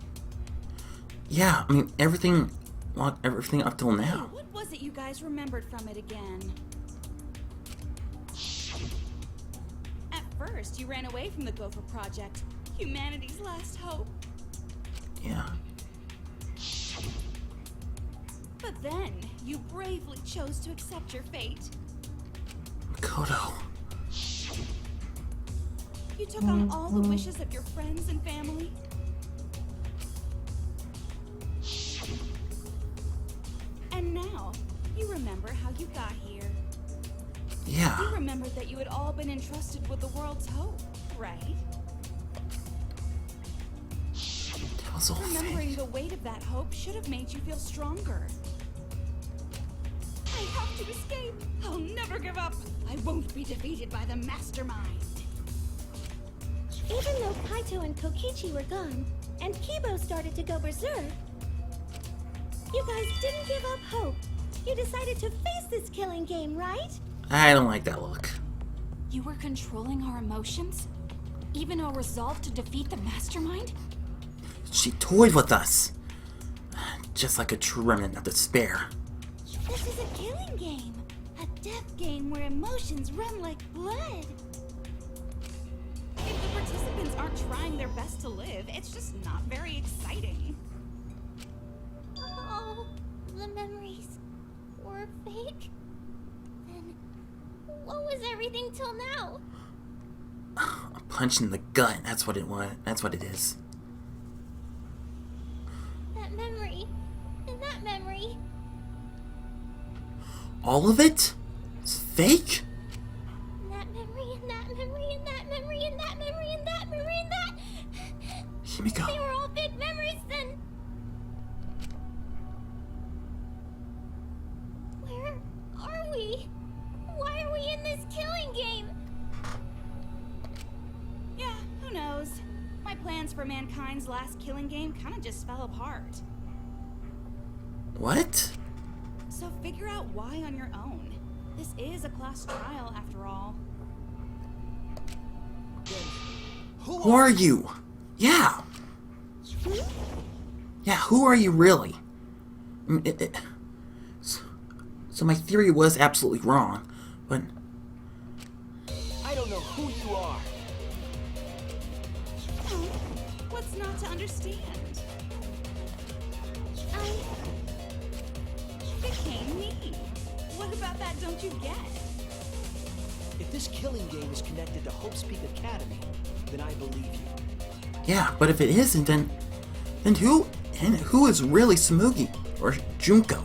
A: Yeah, I mean, everything up till now.
B: Hey, what was it you guys remembered from it again? At first, you ran away from the Gopher Project, humanity's last hope.
A: Yeah.
B: But then, You bravely chose to accept your fate.
A: Makoto.
B: You took on all the wishes of your friends and family. And now, you remember how you got here.
A: Yeah.
B: You remembered that you had all been entrusted with the world's hope, right?
A: That was all
B: Remembering
A: fake.
B: the weight of that hope should have made you feel stronger. I have to escape. I'll never give up. I won't be defeated by the mastermind.
C: Even though Kaito and Kokichi were gone, and Kibo started to go berserk, you guys didn't give up hope. You decided to face this killing game, right?
A: I don't like that look.
D: You were controlling our emotions? Even our resolve to defeat the mastermind?
A: She toyed with us. Just like a true remnant of despair.
C: This is a killing game. A death game where emotions run like blood.
B: If the participants aren't trying their best to live, it's just not very exciting.
C: Oh, the memories were fake? Then what was everything till now?
A: A punch in the gut. That's what it was. That's what it is.
C: That memory. And that memory.
A: All of it? It's fake?
C: And that memory, and that memory, and that memory, and that memory, and that memory, and that.
A: Himiko.
C: They were all fake memories then. Where are we? Why are we in this killing game?
B: Yeah, who knows? My plans for mankind's last killing game kind of just fell apart.
A: What?
B: So figure out why on your own. This is a class trial after all.
A: Who are you? Yeah. Yeah, who are you really? So my theory was absolutely wrong, but
E: I don't know who you are.
B: What's not to understand?
C: I
B: Became me. What about that don't you get?
E: If this killing game is connected to Hope's Peak Academy, then I believe you.
A: yeah, but if it isn't, then who is really Smugi or Junko?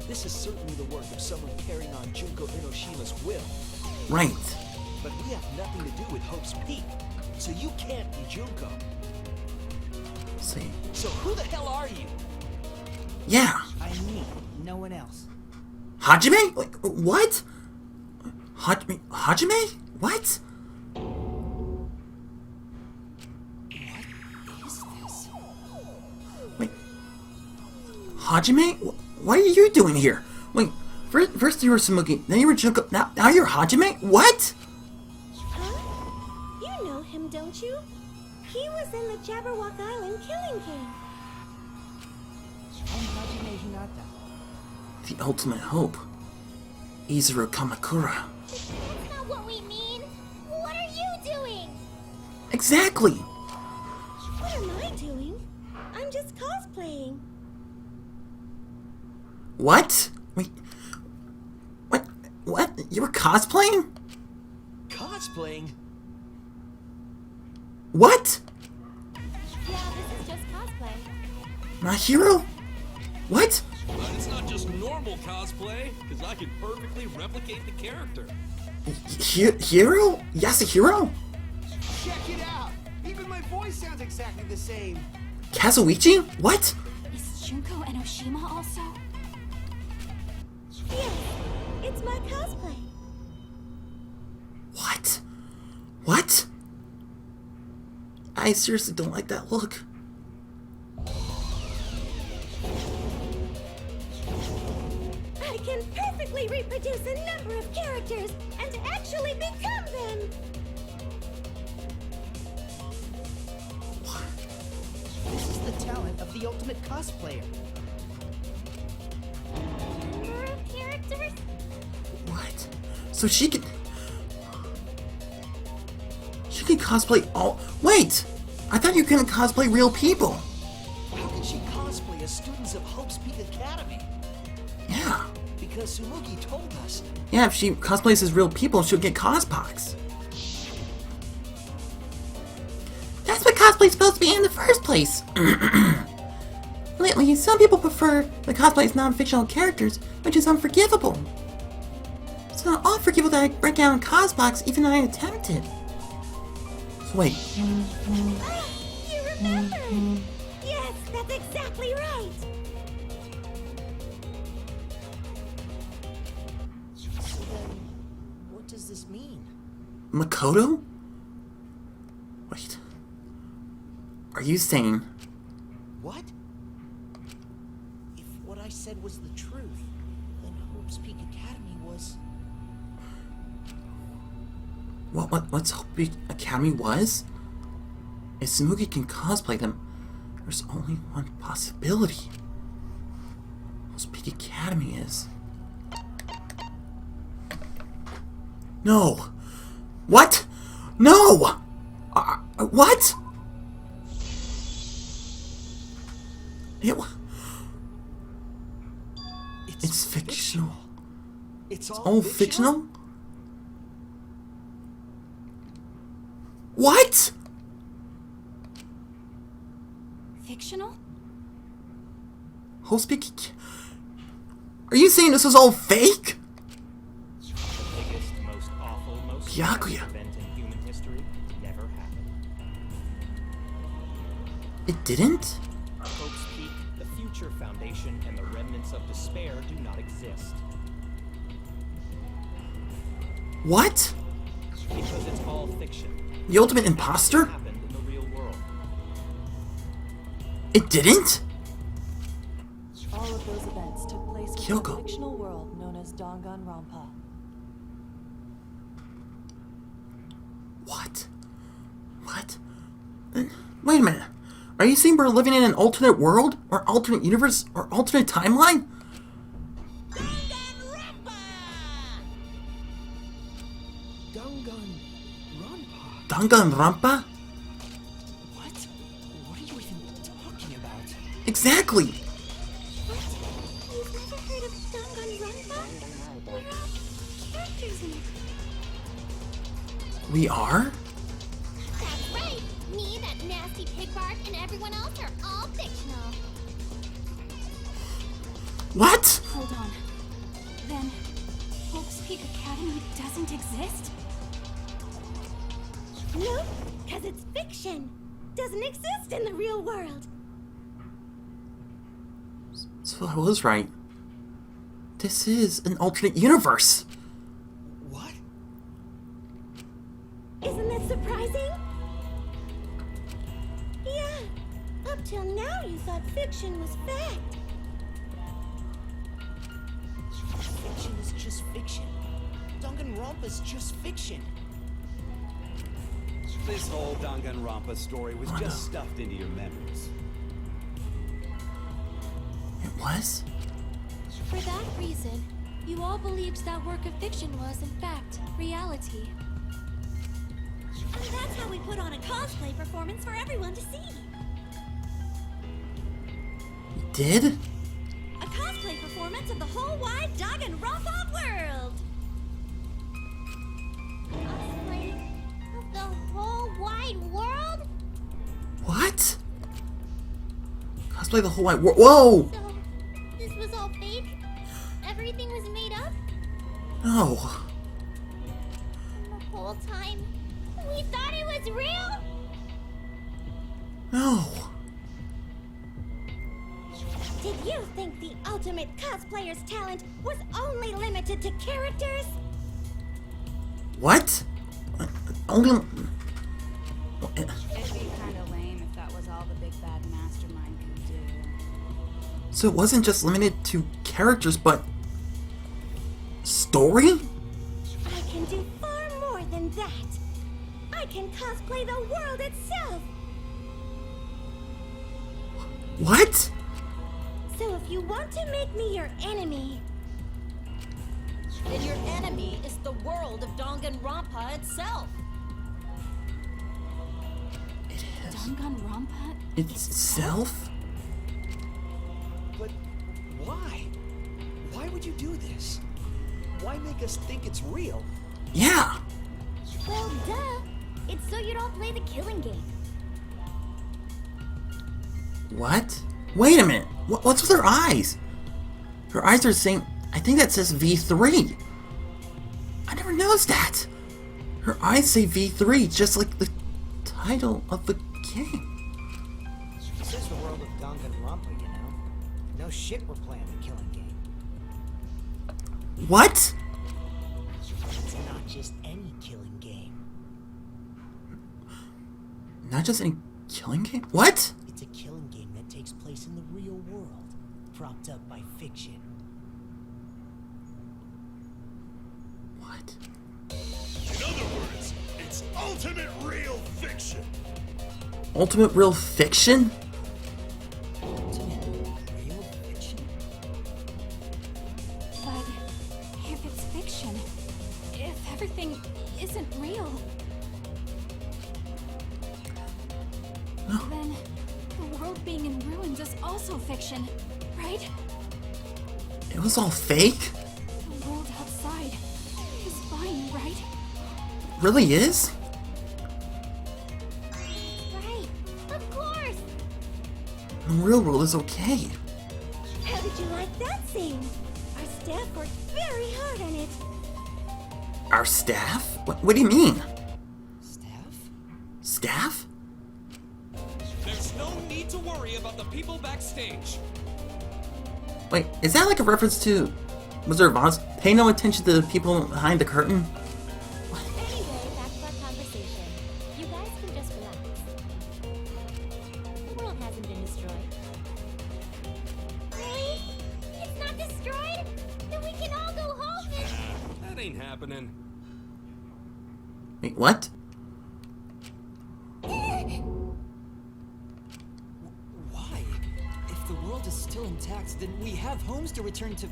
E: This is certainly the work of someone carrying on Junko Inoshima's will.
A: Right.
E: But we have nothing to do with Hope's Peak, so you can't be Junko.
A: See.
E: So who the hell are you?
A: Yeah.
F: I'm me, no one else.
A: Hajime? Like, what? Hajime? What?
F: What is this?
A: Wait. Hajime? What are you doing here? Wait, first you were Smugi, then you were Junko, now you're Hajime? What?
C: Huh? You know him, don't you? He was in the Jabberwock Island killing game.
F: I'm Hajime Hinata.
A: The ultimate hope. Izuru Kamakura.
C: That's not what we mean. What are you doing?
A: Exactly!
C: What am I doing? I'm just cosplaying.
A: What? Wait. What? You were cosplaying?
E: Cosplaying?
A: What?
C: Yeah, this is just cosplay.
A: My hero? What?
I: But it's not just normal cosplay, because I can perfectly replicate the character.
A: Hero? Yasuhiro?
J: Check it out! Even my voice sounds exactly the same.
A: Kazuichi? What?
D: Is Junko Enoshima also?
C: Yeah, it's my cosplay.
A: What? What? I seriously don't like that look.
C: I can perfectly reproduce a number of characters and actually become them.
F: This is the talent of the ultimate cosplayer.
C: Number of characters?
A: What? So she can cosplay all. Wait! I thought you couldn't cosplay real people.
E: How can she cosplay as students of Hope's Peak Academy?
A: Yeah.
E: Because Tsumugi told us.
A: Yeah, if she cosplays as real people, she'll get cospox.
H: That's what cosplay's supposed to be in the first place.
A: Lately, some people prefer the cosplay as non-fictional characters, which is unforgivable. It's not all forgivable that I break down cosbox, even though I attempted. So wait,
C: Ah, you remembered! Yes, that's exactly right!
E: So then, what does this mean?
A: Makoto? Wait. Are you saying...
E: What? If what I said was the truth, then Hope's Peak Academy was...
A: What's Hope Academy was? If Tsumugi can cosplay them, there's only one possibility. Hope Peak Academy is... No! What? No! What? It's fictional.
E: It's
A: All fictional? What?
D: Fictional?
A: Whole speaking. Are you saying this was all fake?
K: The biggest, most awful, most
A: Byakuya.
K: event in human history never happened.
A: It didn't?
K: Hope's Peak, the Future Foundation, and the remnants of despair do not exist.
A: What?
K: Because it's all fiction.
A: The ultimate imposter?
K: It happened in the real world.
A: It didn't?
L: All of those events took place within
A: Kyoko.
L: a fictional world known as Danganronpa.
A: What? What? Wait a minute. Are you saying we're living in an alternate world? Or alternate universe? Or alternate timeline?
E: Danganronpa?
A: Danganronpa?
E: What? What are you even talking about?
A: Exactly!
C: What? You've never heard of Danganronpa? We're all characters in it.
A: We are?
C: That's right! Me, that nasty pig bark, and everyone else are all fictional.
A: What?
D: Hold on. Then, Hope's Peak Academy doesn't exist?
C: Nope, because it's fiction. Doesn't exist in the real world.
A: So I was right. This is an alternate universe.
E: What?
C: Isn't that surprising? Yeah. Up till now, you thought fiction was fact.
E: Fiction is just fiction. Danganronpa's just fiction.
J: This whole Danganronpa story was just stuffed into your memories.
A: It was?
C: For that reason, you all believed that work of fiction was, in fact, reality. And that's how we put on a cosplay performance for everyone to see.
A: You did?
C: A cosplay performance of the whole wide Danganronpa world! Cosplay of the whole wide world?
A: What? Cosplay the whole wide world. Whoa!
C: So, this was all fake? Everything was made up?
A: No.
C: And the whole time, we thought it was real?
A: No.
C: Did you think the ultimate cosplayer's talent was only limited to characters?
A: What? Only...
B: It'd be kind of lame if that was all the big bad mastermind could do.
A: So it wasn't just limited to characters, but... story?
C: I can do far more than that. I can cosplay the world itself.
A: What?
C: So if you want to make me your enemy,
G: Then your enemy is the world of Danganronpa itself.
A: It is.
D: Danganronpa?
A: Itself?
E: But why? Why would would you do this? Why make us think it's real?
A: Yeah.
C: Well, duh. It's so you don't play the killing game.
A: What? Wait a minute. What's with her eyes? Her eyes are saying... I think that says V3. I never noticed that. Her eyes say V3, just like the title of the game.
F: This is the world of Danganronpa, you know. No shit we're playing the killing game.
A: What?
F: It's not just any killing game.
A: Not just any killing game? What?
F: It's a killing game that takes place in the real world, propped up by fiction.
A: What?
I: In other words, it's ultimate real fiction.
A: Ultimate real fiction?
F: Ultimate real fiction?
D: But if it's fiction, if everything isn't real, then the world being in ruins is also fiction, right?
A: It was all fake?
D: The world outside is fine, right?
A: Really is?
C: Right. Of course.
A: The real world is okay.
C: How did you like that scene? Our staff worked very hard on it.
A: Our staff? What do you mean?
F: Staff?
A: Staff?
I: There's no need to worry about the people backstage.
A: Wait, is that like a reference to Wizard of Oz? Pay no attention to the people behind the curtain?
C: Anyway, back to our conversation. You guys can just relax. The world hasn't been destroyed. Really? It's not destroyed? Then we can all go home and...
I: That ain't happening.
A: Wait, what?
F: Why? If the world is still intact, then we have homes to return to.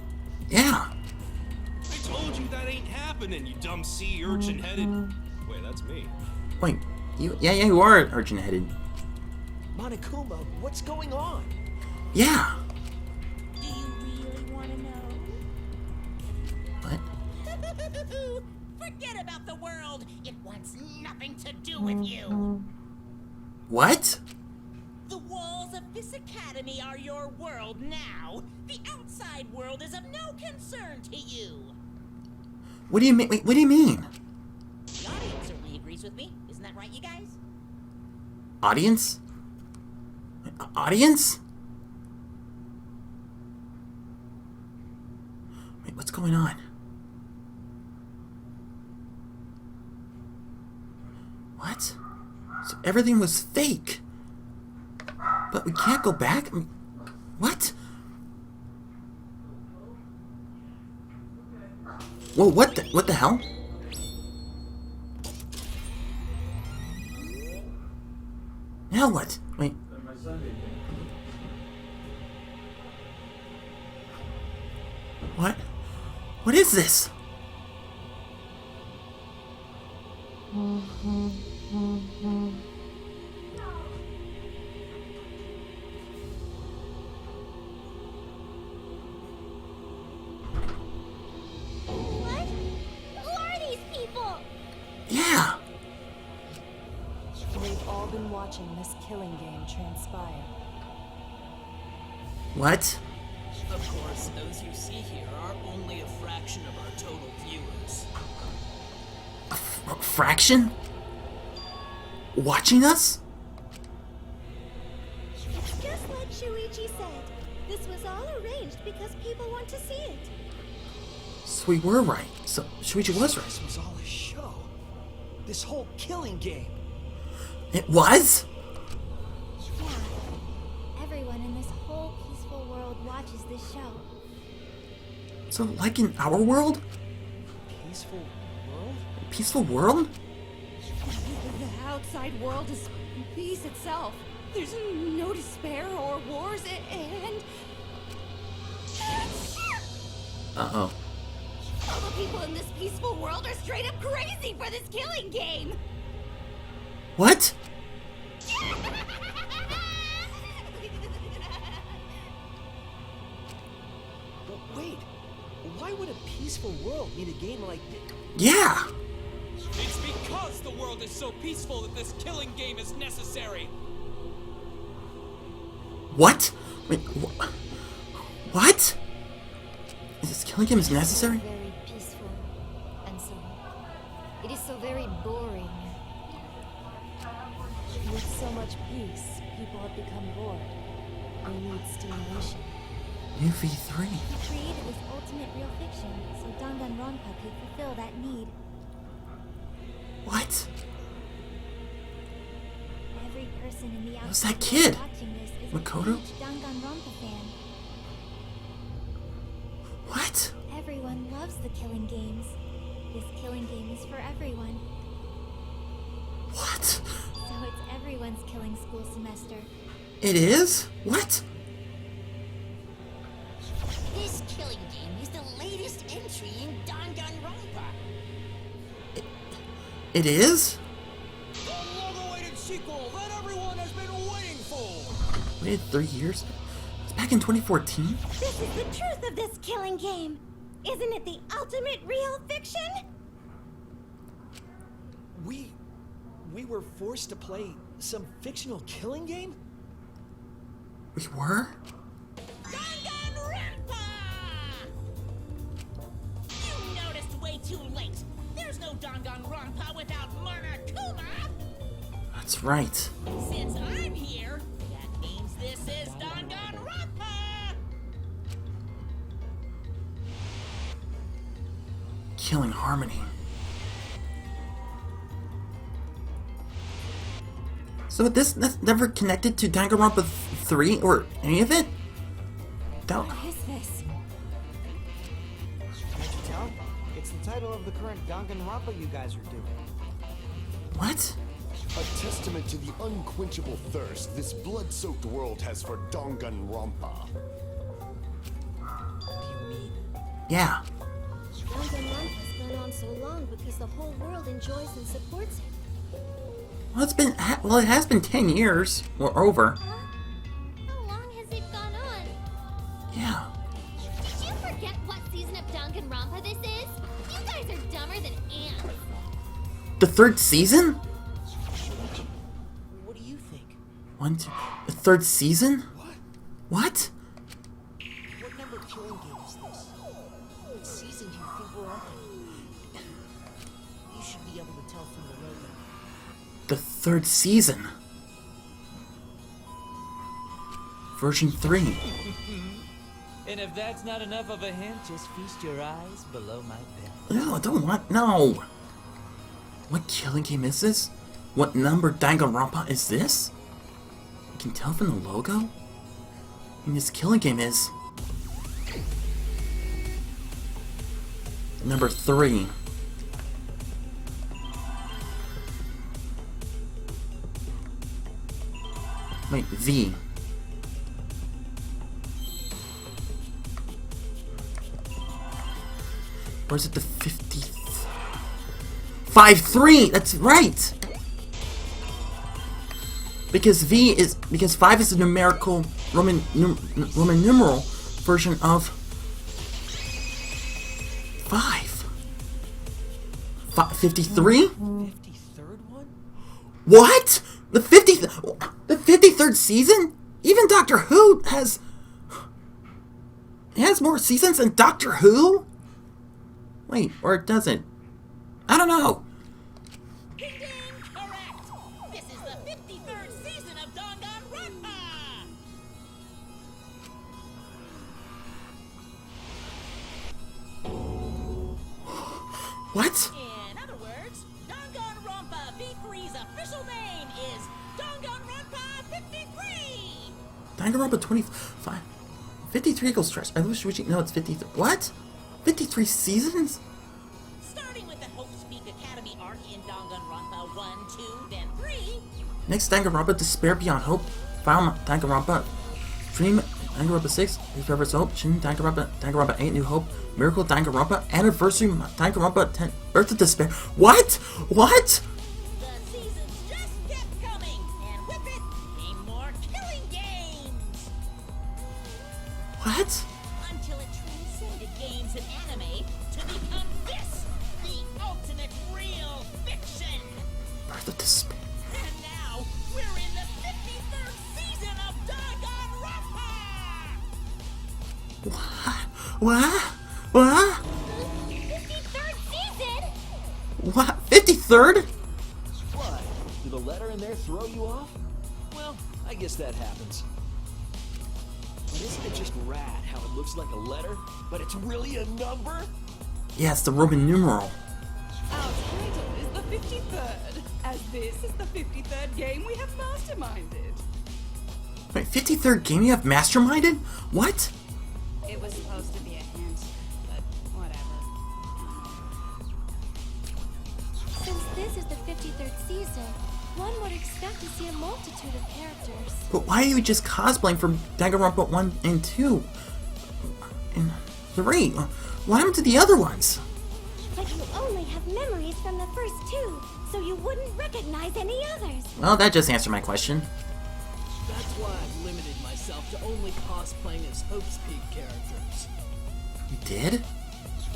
A: Yeah.
I: I told you that ain't happening, you dumb sea urchin headed. Wait, that's me.
A: Wait, you are urchin-headed.
E: Monokuma, what's going on?
A: Yeah.
C: Do you really want to know?
A: What?
G: Forget about the world. It wants nothing to do with you.
A: What?
G: The walls of this academy are your world now. The outside world is of no concern to you.
A: What do you mean? Wait, what do you mean?
G: The audience certainly agrees with me. Isn't that right, you guys?
A: Audience? Audience? Wait, what's going on? What? So everything was fake. But we can't go back? I mean, what? Whoa, what the hell? Now what? Wait. What? What is this?
C: What? Who are these people?
A: Yeah.
L: We've all been watching this killing game transpire.
A: What?
M: Of course, those you see here are only a fraction of our total viewers.
A: A fraction? Watching us?
C: It's just like Shuichi said. This was all arranged because people want to see it.
A: So we were right. So Shuichi was right.
E: This was all a show. This whole killing game.
A: It was?
C: Yeah. Everyone in this whole peaceful world watches this show.
A: So like in our world?
E: Peaceful world?
A: Peaceful world?
B: The outside world is peace itself. There's no despair or wars, and...
A: Uh-oh.
C: All the people in this peaceful world are straight up crazy for this killing game!
A: What?
E: But wait, peaceful world need a game like this?
A: Yeah.
M: It's because the world is so peaceful that this killing game is necessary.
A: What? Wait, what? Is this killing game is necessary?
C: Very peaceful, and so it is so very boring.
L: With so much peace, people have become bored. They need stimulation.
A: New V3.
C: He created this ultimate real fiction, so Danganronpa could fulfill that need.
A: What?
C: Every person in the
A: Who's that
C: outside
A: kid?
C: world watching this is
A: Makoto?
C: a huge Danganronpa fan.
A: What?
C: Everyone loves the killing games. This killing game is for everyone.
A: What?
C: So it's everyone's killing school semester.
A: It is? What?
G: This killing game is the latest entry in Danganronpa.
A: It is?
J: The long-awaited sequel that everyone has been waiting for!
A: Waited 3 years? It's back in 2014?
C: This is the truth of this killing game. Isn't it the ultimate real fiction?
E: We were forced to play some fictional killing game?
A: We were?
G: Danganronpa! You noticed way too late. There's no Danganronpa without Monokuma.
A: That's right.
G: Since I'm here, that means this is Danganronpa.
A: Killing Harmony. So that's never connected to Danganronpa 3 or any of it? Don't.
C: What is this?
F: Can't you tell? It's the title of the current Danganronpa you guys are doing.
A: What?
N: A testament to the unquenchable thirst this blood-soaked world has for Danganronpa.
A: Yeah.
C: Danganronpa's gone on so long because the whole world enjoys and supports it.
A: Well, it has been 10 years or over.
C: Huh? How long has it gone on?
A: Yeah.
C: Did you forget what season of Danganronpa this is? You guys are dumber than ants.
A: The 3rd season?
E: What do you think?
A: 1, 2. The 3rd season? What?
E: What number killing game is this? What season do you think we're on? You should be able to tell from the logo.
A: The 3rd season. Version 3.
F: And if that's not enough of a hint, just feast your eyes below my belt.
A: No, I don't want. No! What killing game is this? What number Danganronpa is this? You can tell from the logo? And this killing game is number 3. Wait, V. Or is it the 50th? 5-3! That's right! Because 5 is the numerical Roman numeral version of 5. 53?
E: 53rd one?
A: What? The 53rd season? Even Doctor Who has more seasons than Doctor Who? Wait, or it doesn't. I don't know.
G: Ding ding, correct. This is the 53rd season of Danganronpa.
A: What?
G: In other words, Danganronpa V3's official name is Danganronpa 53.
A: Danganronpa 25. 53 equals stretch. I lose Shuichi. No, it's 53. What? 53 seasons?
G: Starting with the Hope Speak Academy arc in Danganronpa 1, 2, then 3.
A: Next, Danganronpa Despair Beyond Hope. Final Danganronpa Dream. Danganronpa 6. Forever's Hope. Shin Danganronpa 8. New Hope. Miracle Danganronpa. Anniversary Danganronpa 10. Birth of Despair. What? What?
G: The seasons just kept coming, and with it came more killing games.
A: What?
G: Until it transcended games and anime to
A: What? What?
C: 53rd season?
A: What? 53rd?
E: What? Did the letter in there throw you off? Well, I guess that happens. But isn't it just rad how it looks like a letter, but it's really a number?
A: Yeah, it's the Roman numeral.
B: Our title is the 53rd, as this is the 53rd game we have masterminded.
A: Wait, 53rd game you have masterminded? What?
B: It was supposed to be a hint, but whatever.
C: Since this is the 53rd season, one would expect to see a multitude of characters.
A: But why are you just cosplaying from Danganronpa 1 and 2? And 3? What happened to the other ones?
C: But you only have memories from the first two, so you wouldn't recognize any others.
A: Well, that just answered my question.
M: That's why I've limited myself to only cosplaying as Hope's Peak characters.
A: You did?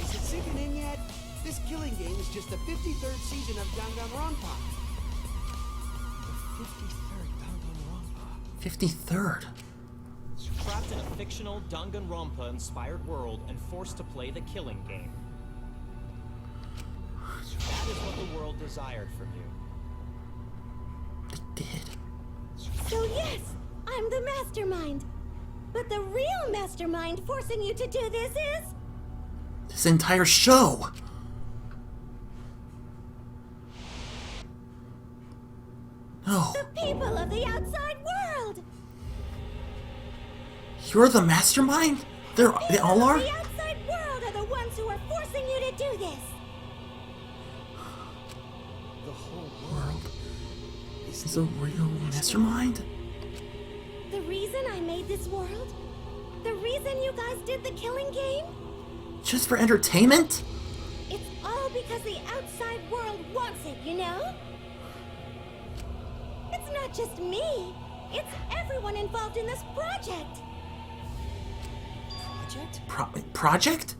J: Is it sinking in yet? This killing game is just the 53rd season of Danganronpa. The 53rd Danganronpa.
A: 53rd?
K: Trapped in a fictional Danganronpa-inspired world and forced to play the killing game. That is what the world desired from you.
A: They did.
C: So yes, I'm the mastermind. But the real mastermind forcing you to do this is...
A: This entire show! No.
C: the people of the outside world!
A: You're the mastermind? They all are?
C: The outside world are the ones who are forcing you to do this.
J: The whole world
A: Is a real mastermind?
C: The reason I made this world? The reason you guys did the killing game?
A: Just for entertainment?
C: It's all because the outside world wants it, you know? It's not just me. It's everyone involved in this project.
A: Project? Project?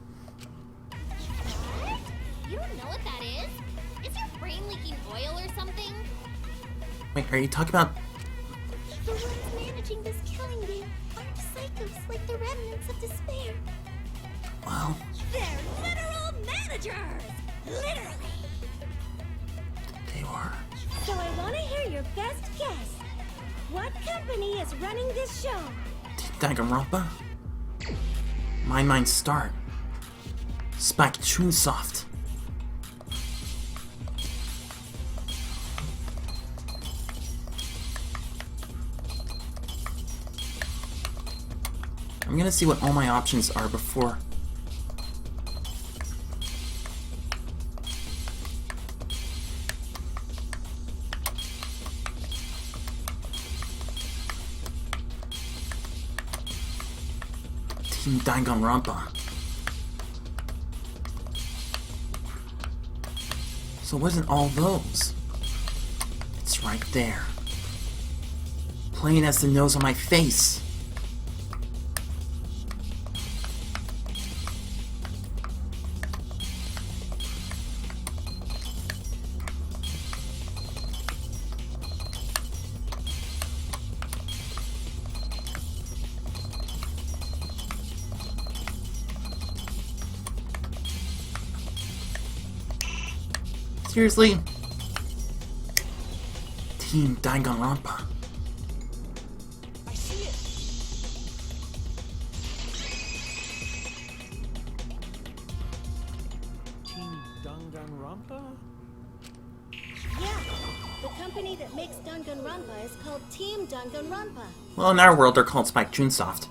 C: You don't know what that is? Is your brain leaking oil or something?
A: Wait, are you talking about...
C: The ones managing this killing game aren't psychos like the remnants of despair.
A: Well...
C: They're literal managers! Literally!
A: They were...
C: So I want to hear your best guess. What company is running this show?
A: Danganronpa? Mind Start. Spike Chunsoft. I'm gonna see what all my options are before... Team Danganronpa. So it wasn't all those. It's right there. Plain as the nose on my face. Seriously? Team Danganronpa.
J: I see it.
E: Team Danganronpa?
C: Yeah, the company that makes Danganronpa is called Team Danganronpa.
A: Well, in our world, they're called Spike Chunsoft.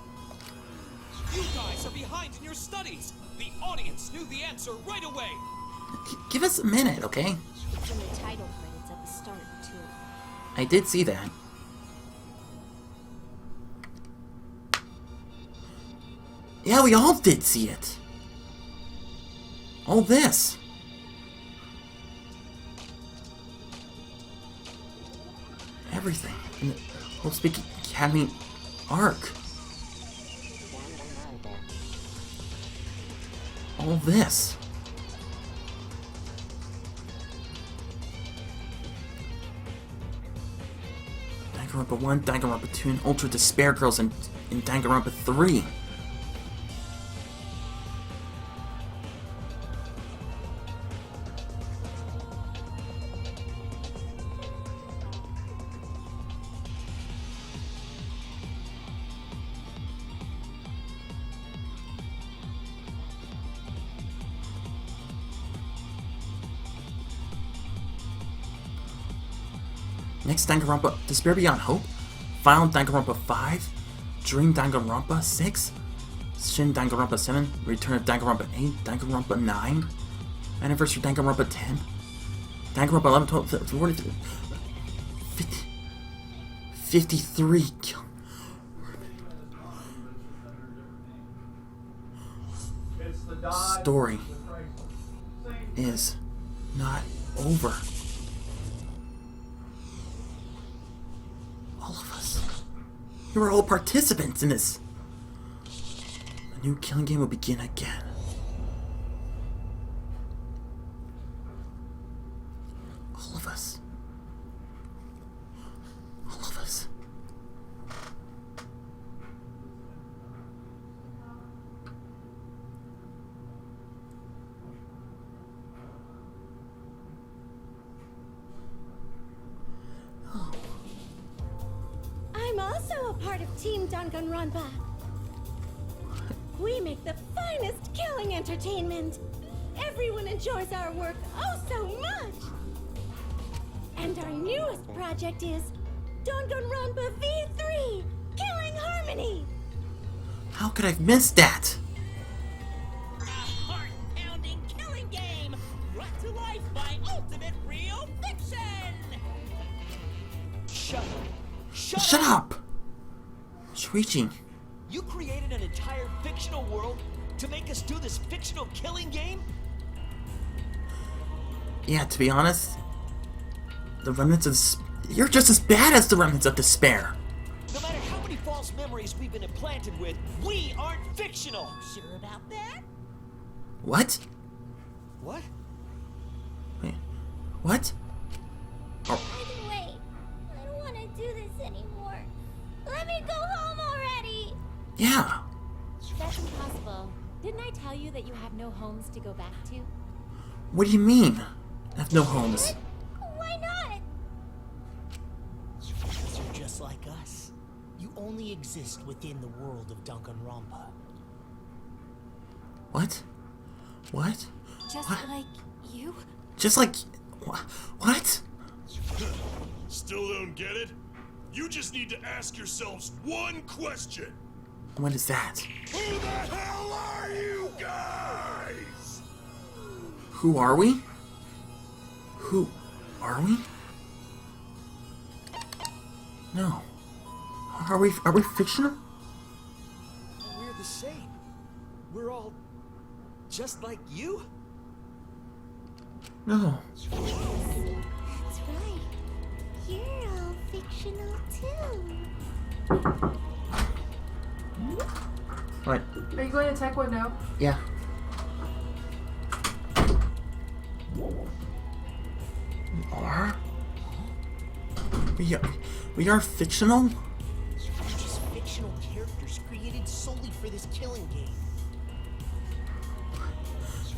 I: You guys are behind in your studies. The audience knew the answer right away.
A: Give us a minute, okay?
D: It's in the title credits at the start, too.
A: I did see that. Yeah, we all did see it. All this. Everything. In the Hope Speak Academy arc. All this. Danganronpa 1, Danganronpa 2, and Ultra Despair Girls in Danganronpa 3. Next Danganronpa, Despair Beyond Hope, Final Danganronpa 5, Dream Danganronpa 6, Shin Danganronpa 7, Return of Danganronpa 8, Danganronpa 9, Anniversary Danganronpa 10, Danganronpa 11, 12, 13, 14, 15, 53. Story is not over. All of us. You are all participants in this. A new killing game will begin again. All of us. All of us.
C: I'm also a part of Team Danganronpa. We make the finest killing entertainment. Everyone enjoys our work oh so much. And our newest project is Danganronpa V3, Killing Harmony.
A: How could I have missed that?
G: A heart-pounding killing game brought to life by Ultimate Real Fiction.
E: Shut up.
A: Shut up! Shuichi.
E: You created an entire fictional world to make us do this fictional killing game?
A: Yeah, to be honest, the remnants of you're just as bad as the remnants of despair.
E: No matter how many false memories we've been implanted with, we aren't fictional!
G: Sure about that?
A: What?
E: What?
A: Wait, what?
C: By the way, I don't want to do this anymore. Let me go home already.
A: Yeah.
D: That's impossible. Didn't I tell you that you have no homes to go back to?
A: What do you mean? I have no homes.
C: Why not?
M: Because you're just like us. You only exist within the world of Danganronpa.
A: What? What?
D: Just
A: What?
D: like you?
A: Just like what?
N: Still don't get it? You just need to ask yourselves one question.
A: What is that?
N: Who the hell are you guys?
A: Who are we? Who are we? No. Are we fictional?
E: We're the same. We're all just like you?
A: No.
C: That's right. You're all fictional too.
A: What?
O: Are you going to Taekwondo?
A: Yeah. We are fictional?
M: We're just fictional characters created solely for this killing game.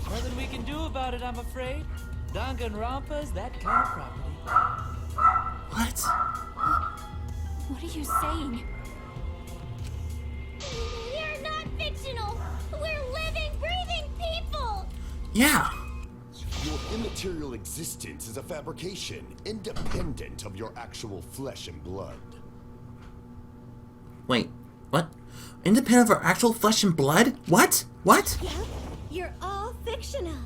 P: Nothing we can do about it, I'm afraid. Danganronpa's that kind of property.
A: What?
D: What are you saying?
C: We're not fictional. We're living, breathing people.
A: Yeah.
N: Your immaterial existence is a fabrication, independent of your actual flesh and blood.
A: Wait, what? Independent of our actual flesh and blood? What? What?
C: Yep, you're all fictional.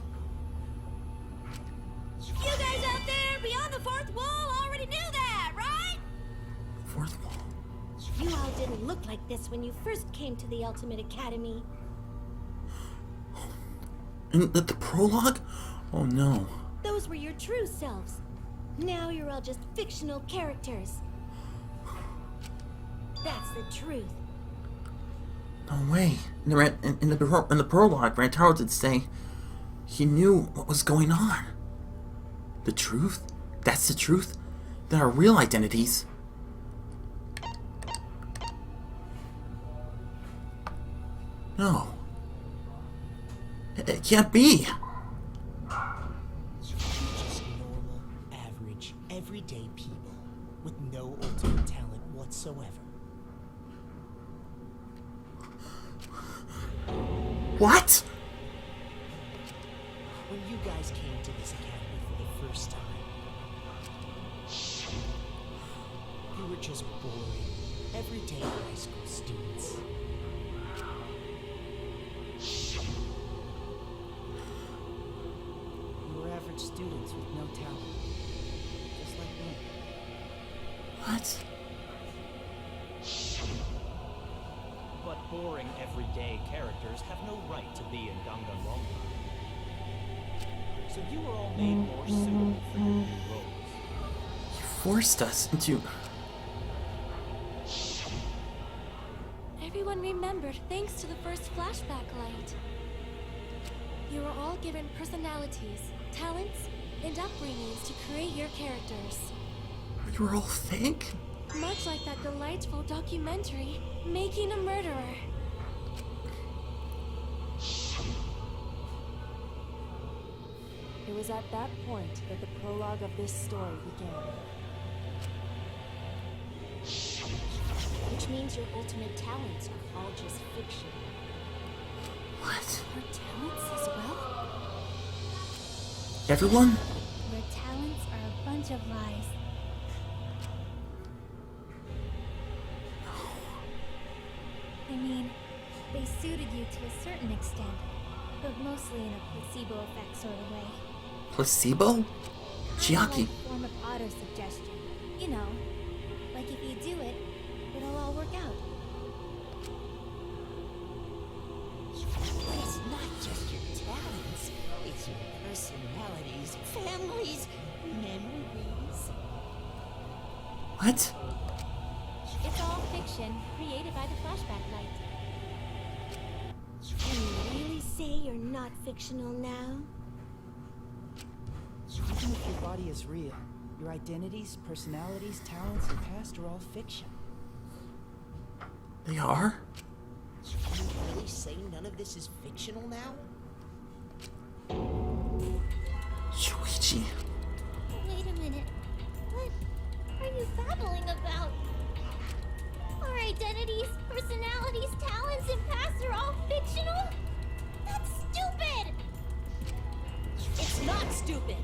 C: You guys out there beyond the fourth wall already knew that, right?
A: Fourth wall.
C: You all didn't look like this when you first came to the Ultimate Academy.
A: And the prologue? Oh no.
C: Those were your true selves. Now you're all just fictional characters. That's the truth.
A: No way. In the prologue, Rantaro did say he knew what was going on. The truth? That's the truth? Then our real identities. No. It can't be.
M: Just normal, average, everyday people with no ultimate talent whatsoever.
A: What?
M: When you guys came to this academy for the first time, You were just boring, everyday high school students. You were average students with no talent. Just like me.
A: What?
K: But boring, everyday characters have no right to be in Danganronpa. So you were all made more suitable for your new roles.
A: You forced us into...
C: Everyone remembered thanks to the first flashback light. You were all given personalities, talents, and upbringings to create your characters.
A: We were all fake?
C: Much like that delightful documentary, Making a Murderer.
L: It was at that point that the prologue of this story began.
C: Which means your ultimate talents are all just fiction.
A: What?
C: Your talents as well?
A: Everyone?
C: Your talents are a bunch of lies. I mean, they suited you to a certain extent, but mostly in a placebo effect sort of way.
A: Placebo? Chiaki.
C: Like a form of auto-suggestion. You know, like if you do it, it'll all work out.
G: It's not just your talents, it's your personalities, families, memories.
A: What?
C: It's all fiction, created by the flashback light. Can you really say you're not fictional now?
M: Even if your body is real, your identities, personalities, talents, and past are all fiction.
A: They are?
G: Can you really say none of this is fictional now?
A: Shuichi.
C: Wait a minute. What are you babbling about? Our identities, personalities, talents, and pasts are all fictional? That's stupid!
G: It's not stupid!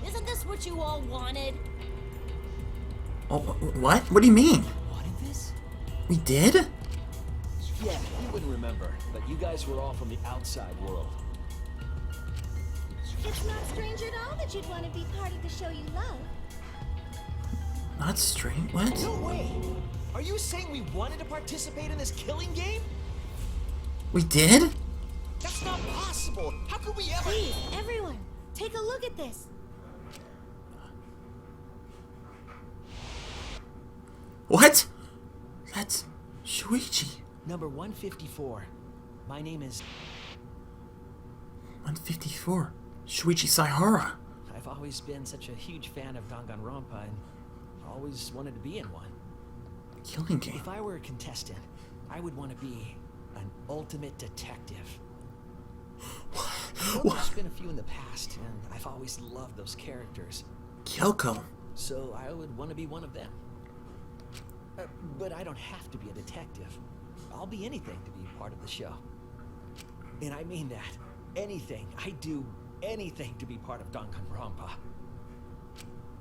G: Isn't this what you all wanted?
A: Oh, what? What do you mean?
E: Wanted this?
A: We did?
E: Yeah, you wouldn't remember, but you guys were all from the outside world.
C: It's not strange at all that you'd want to be part of the show you love.
A: Not straight? What?
E: No way! Are you saying we wanted to participate in this killing game?
A: We did?
E: That's not possible! How could we ever—
C: Please, everyone, take a look at this.
A: What? That's Shuichi.
E: Number 154. My name is...
A: 154. Shuichi Saihara.
E: I've always been such a huge fan of Danganronpa and always wanted to be in one.
A: Killing game.
E: If I were a contestant, I would want to be an ultimate detective. There's been a few in the past, and I've always loved those characters.
A: Kyoko.
E: So I would want to be one of them. But I don't have to be a detective. I'll be anything to be part of the show. And I mean that. Anything. I do anything to be part of Danganronpa.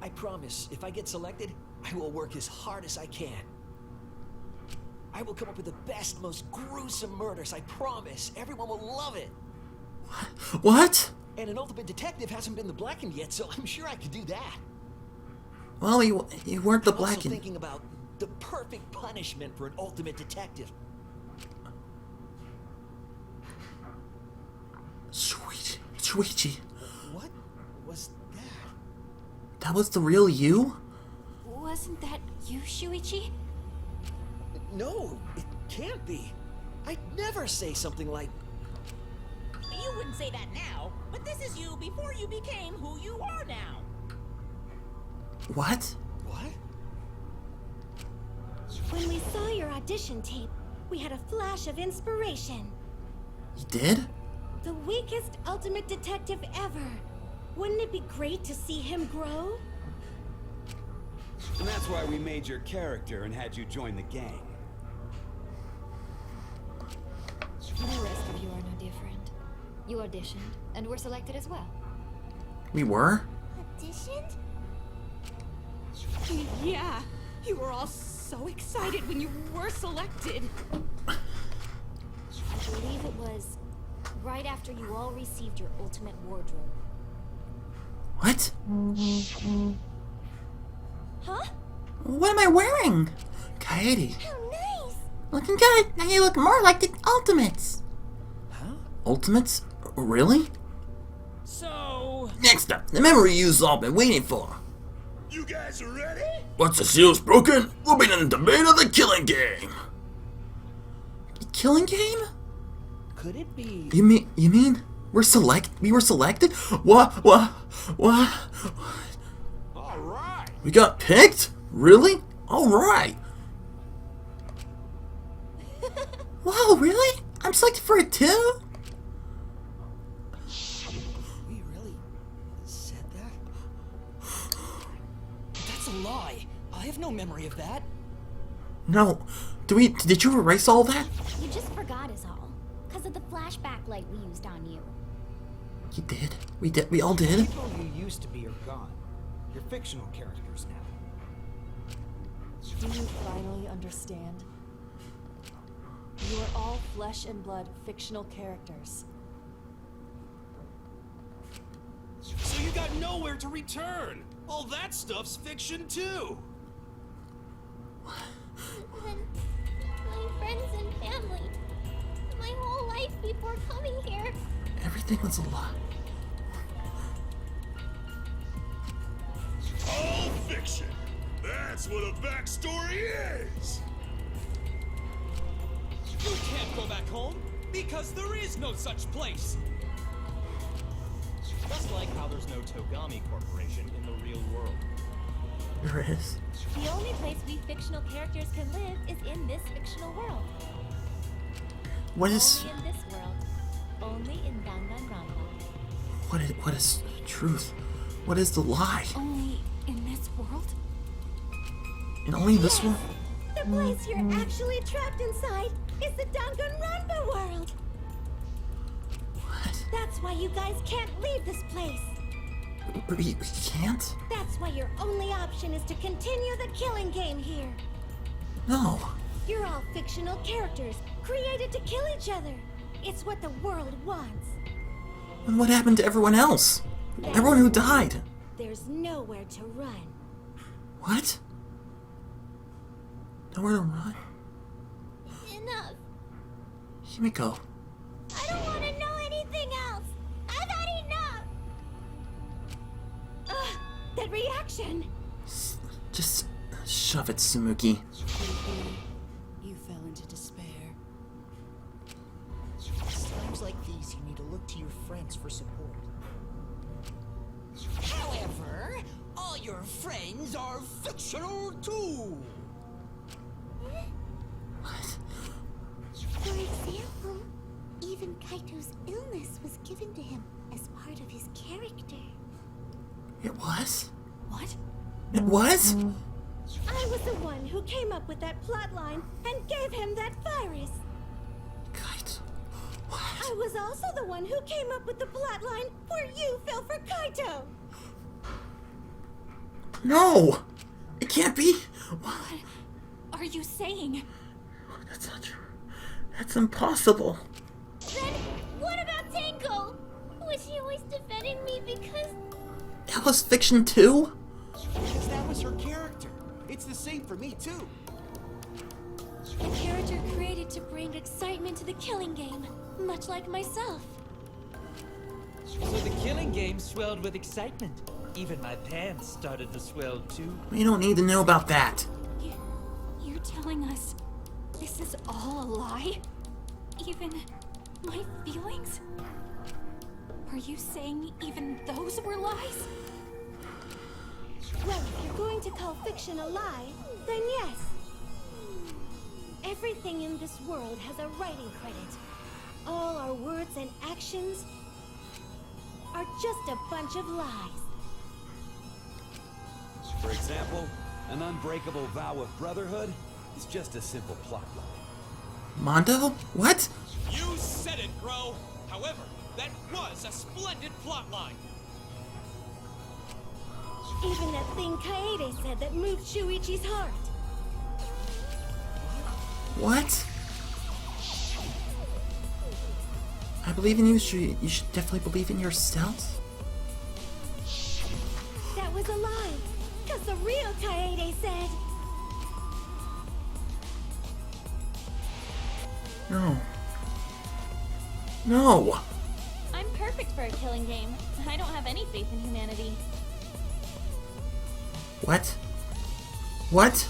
E: I promise, if I get selected, I will work as hard as I can. I will come up with the best, most gruesome murders, I promise. Everyone will love it.
A: What?
E: And an ultimate detective hasn't been the Blackened yet, so I'm sure I could do that.
A: Well, you weren't the
E: I'm also
A: Blackened.
E: thinking about the perfect punishment for an ultimate detective.
A: Shuichi.
E: What was that?
A: That was the real you?
C: Wasn't that you, Shuichi?
E: No, it can't be. I'd never say something like...
G: You wouldn't say that now, but this is you before you became who you are now.
A: What?
E: What?
C: When we saw your audition tape, we had a flash of inspiration.
A: You did?
C: The weakest ultimate detective ever. Wouldn't it be great to see him grow?
O: And that's why we made your character and had you join the gang.
D: The rest of you are no different. You auditioned and were selected as well.
A: We were?
C: Auditioned?
B: Yeah, You were all so excited when you were selected.
D: I believe it was right after you all received your ultimate wardrobe.
A: What?
D: Huh?
H: What am I wearing?
A: Kaede.
C: How nice!
H: Looking good. Now you look more like the Ultimates.
A: Ultimates? Really?
P: So...
A: Next up, the memory you've all been waiting for.
N: You guys ready?
A: Once the seal's broken, we'll be in the debate of the killing game.
H: Killing game?
E: Could it be?
A: You mean we were selected? What?
N: All right.
A: We got picked? Really? All right.
H: Whoa, really? I'm selected for it too?
E: We really said that? That's a lie. I have no memory of that.
A: No. Did you erase all that?
D: You just forgot is all. Because of the flashback light we used on you.
A: You did. We all did.
J: People you used to be are gone. You're fictional characters now.
L: Do you finally understand? You are all flesh and blood fictional characters.
I: So you got nowhere to return. All that stuff's fiction too.
C: Then my friends and family. My whole life before coming here.
A: Everything was a lie.
N: All fiction. That's what a backstory is.
P: You can't go back home, because there is no such place! Just like how there's no Togami Corporation in the real world.
A: There is.
C: The only place we fictional characters can live is in this fictional world.
A: What is...
C: Only in this world. Only in Danganronpa.
A: What is truth? What is the lie?
D: Only in this world?
A: And only this one?
C: The place you're actually trapped inside is the Danganronpa world.
A: What?
C: That's why you guys can't leave this place.
A: We can't?
C: That's why your only option is to continue the killing game here.
A: No.
C: You're all fictional characters, created to kill each other. It's what the world wants.
A: And what happened to everyone else? Everyone who died?
C: There's nowhere to run.
A: What? Nowhere to run?
C: Enough.
A: Himiko.
C: I don't want to know anything else. I've had enough. Ugh, that reaction.
A: Just shove it, Sumuki.
M: You fell into despair. It's times like these you need to look to your friends for support.
G: However, all your friends are fictional too.
C: For example, even Kaito's illness was given to him as part of his character.
A: It was?
D: What?
A: It was?
C: I was the one who came up with that plotline and gave him that virus.
A: Kaito.
C: I was also the one who came up with the plotline where you fell for Kaito.
A: No! It can't be!
D: What are you saying?
A: That's not true. That's impossible.
C: Then what about Tango? Was she always defending me because...
A: That was fiction too?
J: Because that was her character. It's the same for me too.
C: A character created to bring excitement to the killing game, much like myself.
P: So the killing game swelled with excitement. Even my pants started to swell too.
A: We don't need to know about that.
D: You're telling us this is all a lie? Even my feelings? Are you saying even those were lies?
C: Well, if you're going to call fiction a lie, then yes. Everything in this world has a writing credit. All our words and actions are just a bunch of lies.
O: For example, an unbreakable vow of brotherhood is just a simple plotline.
A: Mondo? What?
P: You said it, bro. However, that was a splendid plotline.
C: Even that thing Kaede said that moved Shuichi's heart.
A: What? I believe in you. You should definitely believe in yourself.
C: That was a lie, because the real Kaede said...
A: No. No!
D: I'm perfect for a killing game. I don't have any faith in humanity.
A: What? What?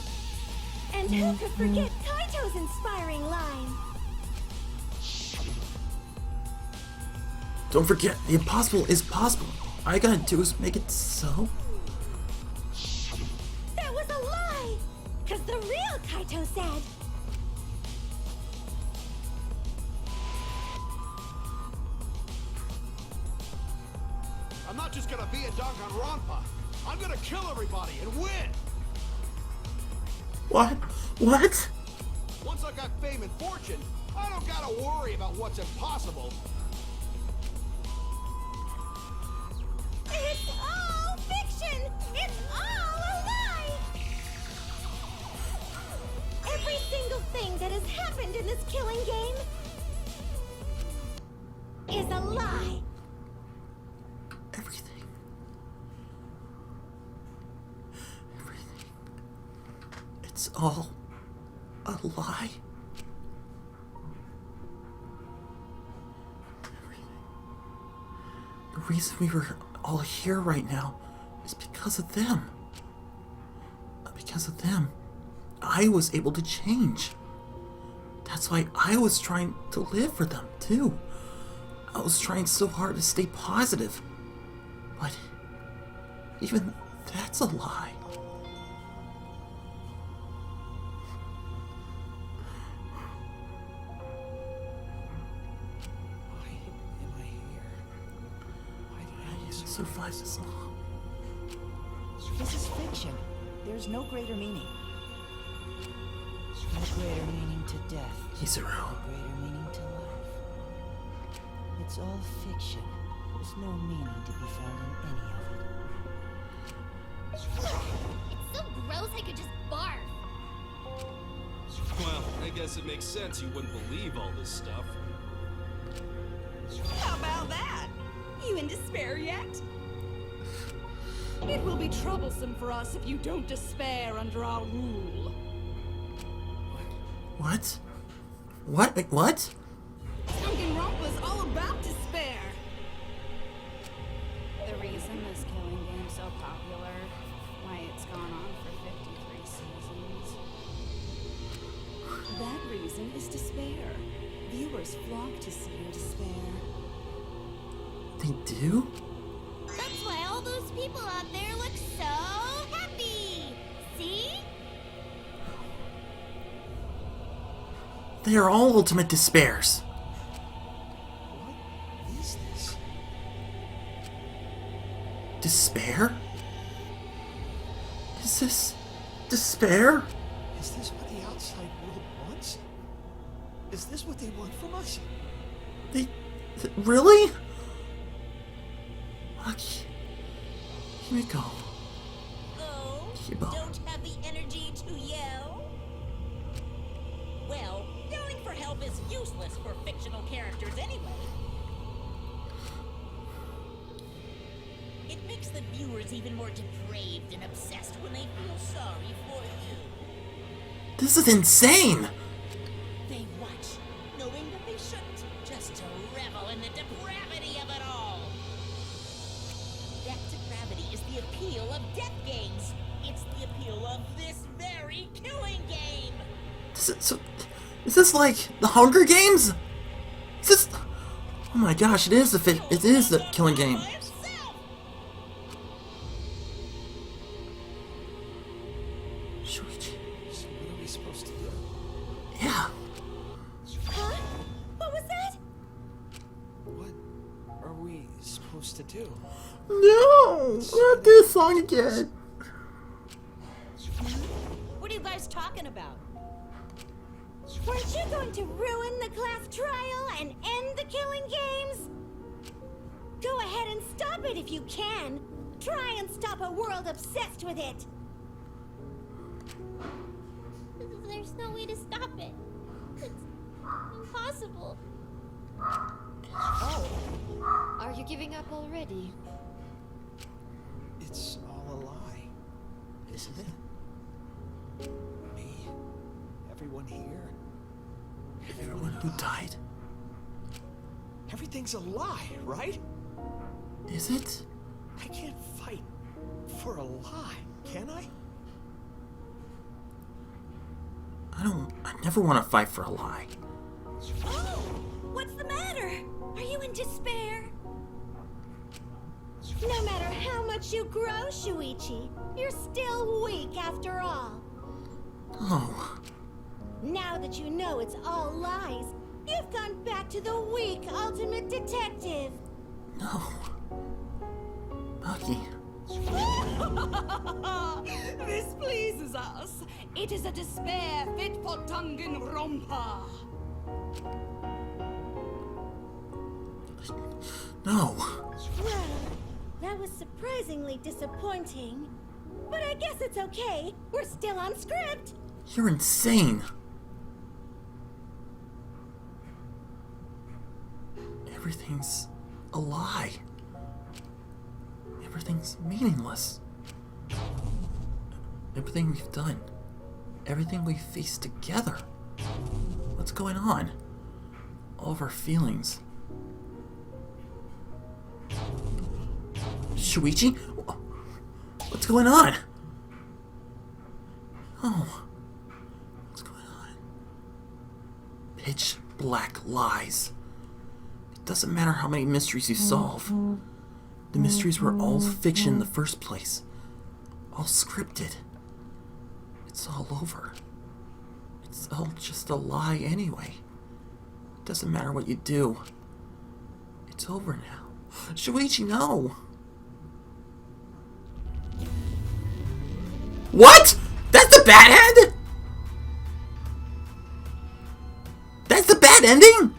C: And who could forget Kaito's inspiring line?
A: Don't forget, the impossible is possible. All you gotta do is make it so.
C: That was a lie! Because the real Kaito said...
J: I'm not just gonna be a Danganronpa. I'm gonna kill everybody and win!
A: What? What?
J: Once I got fame and fortune, I don't gotta worry about what's impossible.
C: It's all fiction! It's all a lie! Every single thing that has happened in this killing game is a lie!
A: Everything. It's all a lie. The reason we were all here right now is because of them. Because of them, I was able to change. That's why I was trying to live for them, too. I was trying so hard to stay positive. But even that's a lie. Survive this long.
Q: This is fiction. There's no greater meaning. No greater meaning to death.
A: Izuru.
Q: No greater meaning to life. It's all fiction. There's no meaning to be found in any of it.
D: It's so gross I could just barf.
I: Well, I guess it makes sense you wouldn't believe all this stuff.
B: How about that? You in despair yet? It will be troublesome for us if you don't despair under our rule.
A: What? What? What?
B: Danganronpa is all about despair.
R: The reason this killing game's so popular, why it's gone on for 53 seasons.
B: That reason is despair. Viewers flock to see your despair.
A: They do?
D: That's why all those people out there look so happy. See?
A: They are all ultimate despairs.
J: What is this?
A: Despair? Is this despair?
J: Is this what the outside world wants? Is this what they want from us?
A: Really? Lucky. Here we go.
G: Oh,
A: Kibo.
G: don't have the energy to yell? Well, yelling for help is useless for fictional characters anyway. It makes the viewers even more depraved and obsessed when they feel sorry for you.
A: This is insane!
G: They watch, knowing that they shouldn't, just to revel in the depravity of it all. That depravity is the appeal of death games. It's the appeal of this very killing game.
A: Is this like the Hunger Games? Is this? Oh my gosh! It is the killing game. Shuichi.
J: So what are we supposed to do?
A: Yeah.
C: Huh? What was that?
J: What are we supposed to do?
A: No! Not this song again.
C: What are you guys talking about? Weren't you going to ruin the class trial and end the killing games? Go ahead and stop it if you can. Try and stop a world obsessed with it.
D: There's no way to stop it.
C: Impossible.
S: Oh. Are you giving up already?
E: It's all a lie, isn't it? Me, everyone here,
A: Everyone who died?
E: everything's a lie, right?
A: Is it?
E: I can't fight for a lie, can I?
A: I never want to fight for a lie.
C: Oh! What's the matter? Are you in despair? No matter how much you grow, Shuichi, you're still weak after all.
A: Oh.
C: Now that you know it's all lies, you've gone back to the weak ultimate detective.
A: No. Bucky.
B: This pleases us. It is a despair fit for Danganronpa.
A: No.
C: Well, that was surprisingly disappointing. But I guess it's okay. We're still on script.
A: You're insane. Everything's a lie. Everything's meaningless. Everything we've done. Everything we've faced together. What's going on? All of our feelings. Shuichi? What's going on? Oh. What's going on? Pitch black lies. It doesn't matter how many mysteries you solve. The mysteries were all fiction in the first place. All scripted. It's all over. It's all just a lie anyway. It doesn't matter what you do. It's over now. Shuichi, no! What?! That's the bad end?! That's the bad ending?!